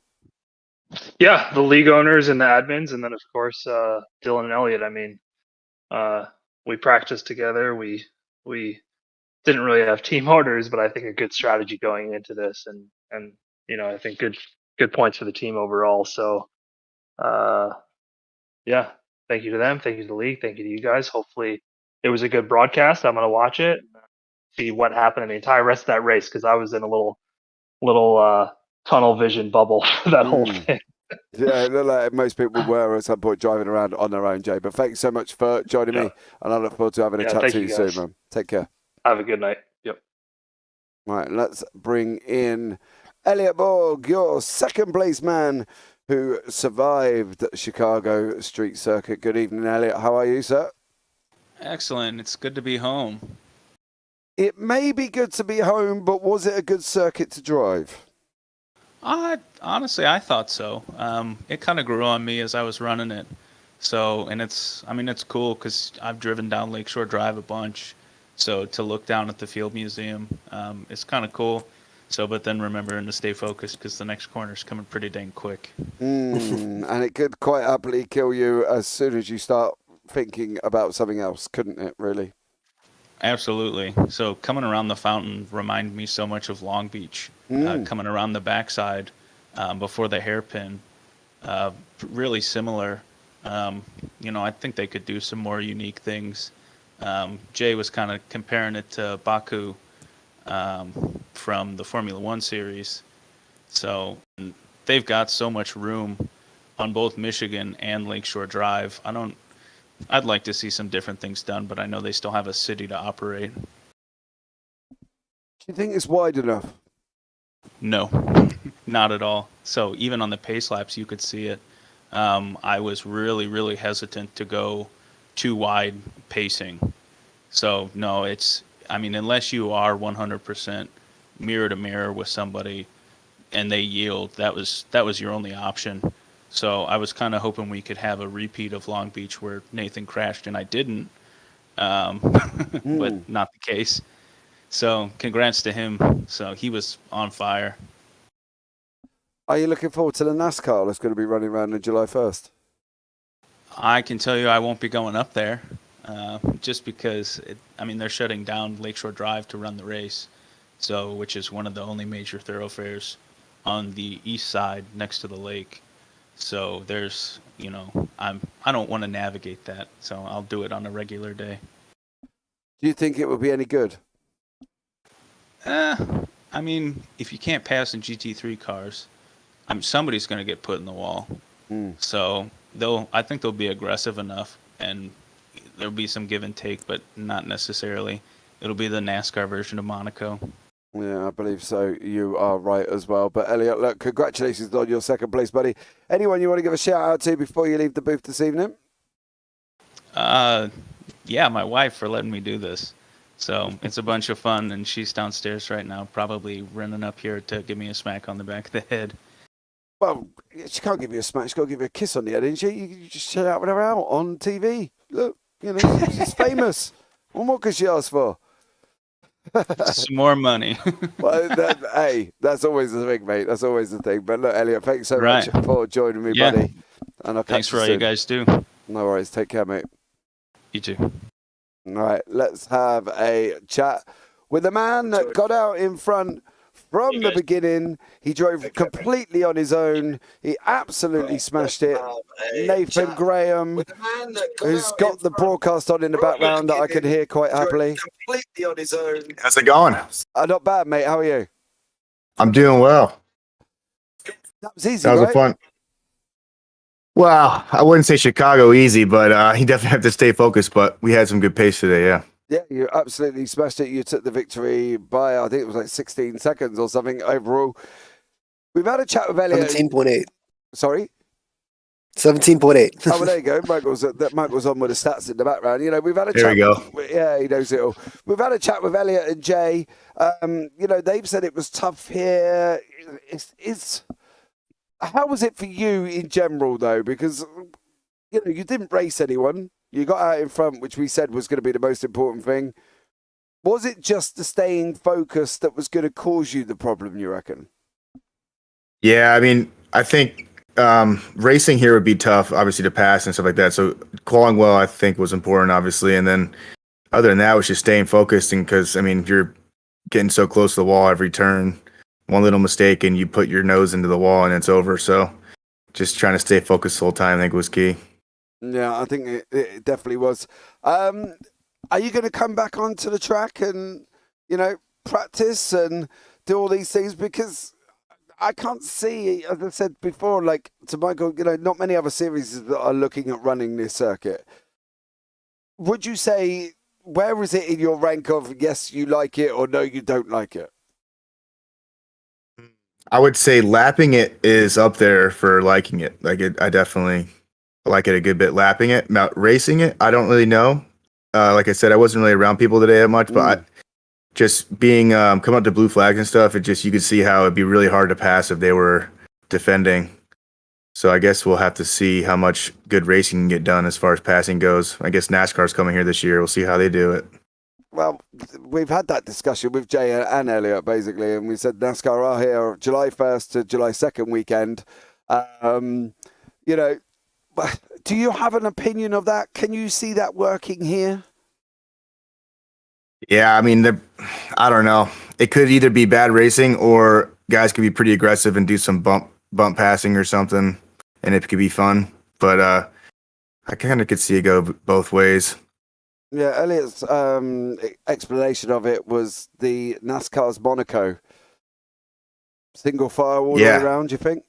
Yeah, the league owners and the admins, and then of course Dylan and Elliot. I mean, we practiced together. We didn't really have team orders, but I think a good strategy going into this, and I think good points for the team overall. So yeah, thank you to them. Thank you to the league. Thank you to you guys. Hopefully it was a good broadcast. I'm going to watch it, see what happened in the entire rest of that race, because I was in a little tunnel vision bubble for that whole thing. Yeah, like most people were at some point driving around on their own, Jay. But thanks so much for joining me, and I look forward to having a chat to you soon, man. Take care. Have a good night. Yep. All right, let's bring in Elliot Borg, your second place man who survived Chicago Street Circuit. Good evening, Elliot. How are you, sir? Excellent. It's good to be home. It may be good to be home, but was it a good circuit to drive? Honestly, I thought so. It kind of grew on me as I was running it. So, and it's cool because I've driven down Lakeshore Drive a bunch. So to look down at the Field Museum, it's kind of cool. So, but then remembering to stay focused because the next corner's coming pretty dang quick. And it could quite happily kill you as soon as you start thinking about something else, couldn't it, really? Absolutely. So coming around the fountain reminded me so much of Long Beach. Coming around the backside before the hairpin, really similar. I think they could do some more unique things. Jay was kind of comparing it to Baku from the Formula One series. So they've got so much room on both Michigan and Lakeshore Drive. I'd like to see some different things done, but I know they still have a city to operate. Do you think it's wide enough? No, not at all. So even on the pace laps, you could see it. I was really, really hesitant to go too wide pacing. So no, unless you are 100% mirror to mirror with somebody and they yield, that was your only option. So I was kind of hoping we could have a repeat of Long Beach where Nathan crashed and I didn't, but not the case. So congrats to him. So he was on fire. Are you looking forward to the NASCAR that's going to be running around on July 1st? I can tell you I won't be going up there just because, they're shutting down Lakeshore Drive to run the race, which is one of the only major thoroughfares on the east side next to the lake. So there's, I don't want to navigate that, so I'll do it on a regular day. Do you think it would be any good? If you can't pass in GT3 cars, somebody's going to get put in the wall. So I think they'll be aggressive enough, and there'll be some give and take, but not necessarily. It'll be the NASCAR version of Monaco. Yeah, I believe so. You are right as well. But Elliot, look, congratulations on your second place, buddy. Anyone you want to give a shout out to before you leave the booth this evening? Yeah, my wife for letting me do this. So it's a bunch of fun, and she's downstairs right now, probably running up here to give me a smack on the back of the head. Well, she can't give you a smack. She's got to give you a kiss on the head, isn't she? You just shout out with her out on TV. Look, she's famous. What more could she ask for? Some more money. Well, hey, that's always the thing, mate. That's always the thing. But look, Elliot, thanks so much for joining me, buddy. And I'll Thanks for all you guys do. No worries. Take care, mate. You too. All right, let's have a chat with the man that got out in front from the beginning. He drove completely on his own. He absolutely smashed it. Nathan Graham, who's got the broadcast on in the background that I can hear quite happily. Completely on his own. How's it going? Not bad, mate. How are you? I'm doing well. That was easy, That was right? a fun. Well, I wouldn't say Chicago easy, but he definitely had to stay focused. But we had some good pace today, yeah. Yeah, you absolutely smashed it. You took the victory by, I think it was like 16 seconds or something overall. We've had a chat with Elliot. 17.8. Sorry? 17.8. Oh, well, there you go. Michael's on with the stats in the background. We've had a chat. There we go. Yeah, he knows it all. We've had a chat with Elliot and Jay. They've said it was tough here. How was it for you in general, though? Because, you didn't race anyone. You got out in front, which we said was going to be the most important thing. Was it just the staying focused that was going to cause you the problem, you reckon? Yeah, I think racing here would be tough, obviously, to pass and stuff like that. So qualifying well, I think, was important, obviously. And then other than that, it was just staying focused. And because, you're getting so close to the wall every turn, one little mistake and you put your nose into the wall and it's over. So just trying to stay focused the whole time, I think, was key. Yeah, I think it definitely was. Are you going to come back onto the track and, practice and do all these things? Because I can't see, as I said before, like to Michael, not many other series that are looking at running this circuit. Would you say, where is it in your rank of yes, you like it, or no, you don't like it? I would say lapping it is up there for liking it. I definitely like it a good bit. Lapping it, racing it, I don't really know. Like I said, I wasn't really around people today that much, but just being coming up to blue flags and stuff, you could see how it'd be really hard to pass if they were defending. So I guess we'll have to see how much good racing can get done as far as passing goes. I guess NASCAR's coming here this year. We'll see how they do it. Well, we've had that discussion with Jay and Elliot, basically, and we said NASCAR are here July 1st to July 2nd weekend. You know, do you have an opinion of that? Can you see that working here? Yeah, I mean, I don't know. It could either be bad racing or guys could be pretty aggressive and do some bump passing or something, and it could be fun. But I kind of could see it go both ways. Yeah, Elliot's explanation of it was the NASCAR's Monaco. Single file all the way around, you think?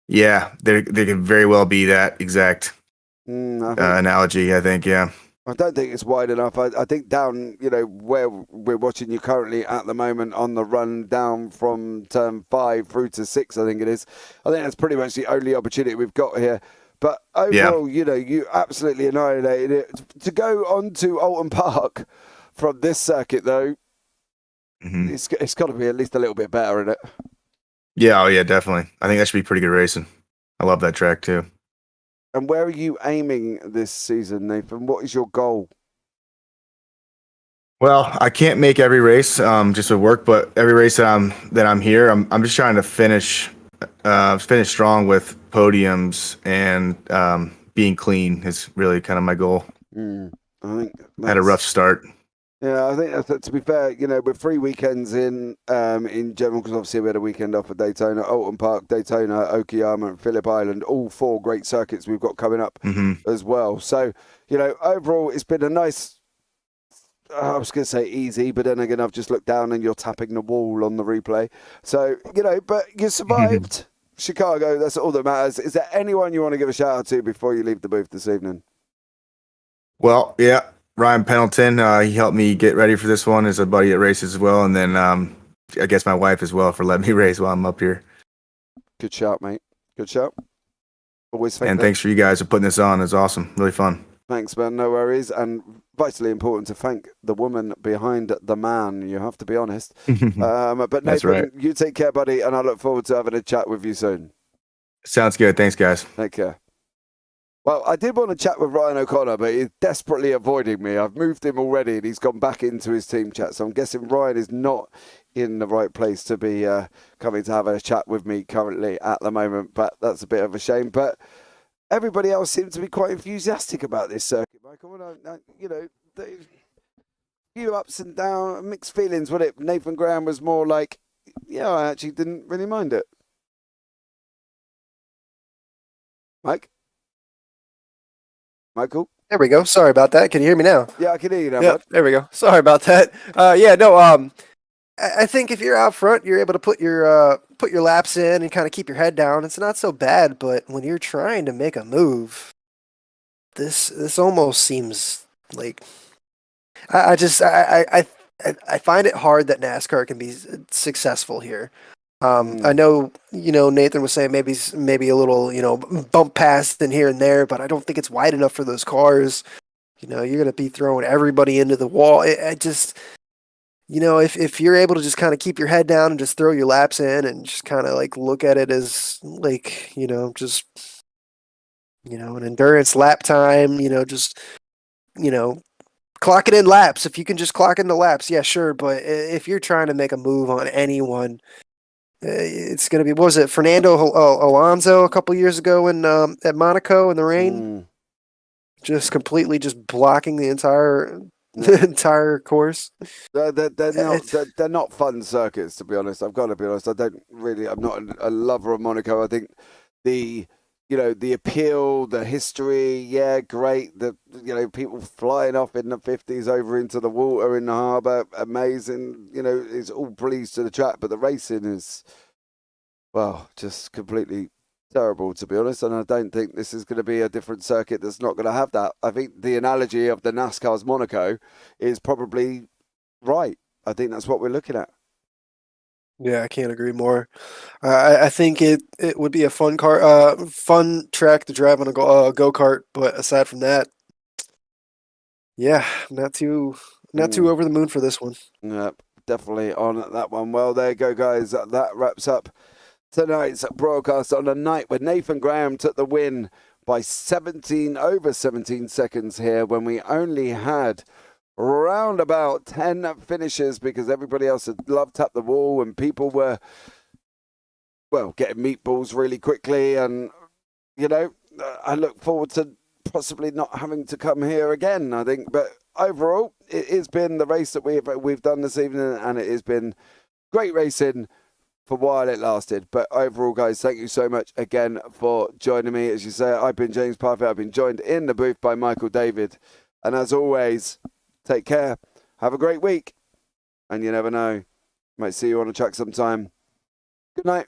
Yeah, they could very well be that exact analogy, I think, yeah. I don't think it's wide enough. I think down, you know, where we're watching you currently at the moment on the run down from turn 5 through to 6, I think it is. I think that's pretty much the only opportunity we've got here. But overall, you know, you absolutely annihilated it. To go on to Alton Park from this circuit, though, it's got to be at least a little bit better, isn't it? Yeah, oh yeah, definitely. I think that should be pretty good racing. I love that track, too. And where are you aiming this season, Nathan? What is your goal? Well, I can't make every race just with work, but every race that I'm here, I'm just trying to finish strong with podiums and being clean is really kind of my goal. I think I had a rough start. Yeah, I think that's, to be fair, you know, with 3 weekends in general, because obviously we had a weekend off at Daytona, Alton Park, Daytona, Okayama, and Phillip Island, all 4 great circuits we've got coming up as well. So, you know, overall, it's been a nice, I was going to say easy, but then again, I've just looked down and you're tapping the wall on the replay. So, you know, but you survived Chicago. That's all that matters. Is there anyone you want to give a shout out to before you leave the booth this evening? Well, yeah. Ryan Pendleton, he helped me get ready for this one as a buddy at races as well. And then I guess my wife as well for letting me race while I'm up here. Good shout, mate. Good shout. Always and thanks for you guys for putting this on. It's awesome. Really fun. Thanks, man. No worries. And vitally important to thank the woman behind the man. You have to be honest. But Nathan, right. You take care, buddy. And I look forward to having a chat with you soon. Sounds good. Thanks, guys. Take care. Well, I did want to chat with Ryan O'Connor, but he's desperately avoiding me. I've moved him already, and he's gone back into his team chat. So I'm guessing Ryan is not in the right place to be coming to have a chat with me currently at the moment. But that's a bit of a shame. But everybody else seems to be quite enthusiastic about this circuit, Michael. You know, a few ups and downs, mixed feelings. What it? Nathan Graham was more like, yeah, I actually didn't really mind it. Michael? There we go. Sorry about that. Can you hear me now? Yeah, I can hear you now. Yeah, there we go. Sorry about that. I think if you're out front, you're able to put your laps in and kind of keep your head down. It's not so bad, but when you're trying to make a move, this almost seems like I find it hard that NASCAR can be successful here. I know, Nathan was saying maybe a little, bump past in here and there, but I don't think it's wide enough for those cars. You're going to be throwing everybody into the wall. If you're able to just kind of keep your head down and just throw your laps in and just kind of like look at it as like, just, an endurance lap time, clock it in laps. If you can just clock in the laps, yeah, sure. But if you're trying to make a move on anyone, it's going to be, what was it, Fernando Alonso a couple years ago at Monaco in the rain? Just completely just blocking the entire course. They're not fun circuits, to be honest. I've got to be honest. I'm not a lover of Monaco. I think the appeal, the history, yeah, great. People flying off in the 50s over into the water in the harbour, amazing. It's all pleased to the track, but the racing is, well, just completely terrible, to be honest. And I don't think this is going to be a different circuit that's not going to have that. I think the analogy of the NASCAR's Monaco is probably right. I think that's what we're looking at. Yeah, I can't agree more. I think it would be a fun track to drive on a go-kart, but aside from that, yeah, not too not too over the moon for this one. Yep, definitely on that one. Well, there you go, guys. That wraps up tonight's broadcast on a night when Nathan Graham took the win by over 17 seconds here, when we only had around about 10 finishes because everybody else had love tapped the wall and people were, well, getting meatballs really quickly. And, you know, I look forward to possibly not having to come here again, I think. But overall, it has been the race that we've done this evening, and it has been great racing for while it lasted. But overall, guys, thank you so much again for joining me. As you say, I've been James Parfitt. I've been joined in the booth by Michael David. And as always, take care. Have a great week. And you never know, might see you on a track sometime. Good night.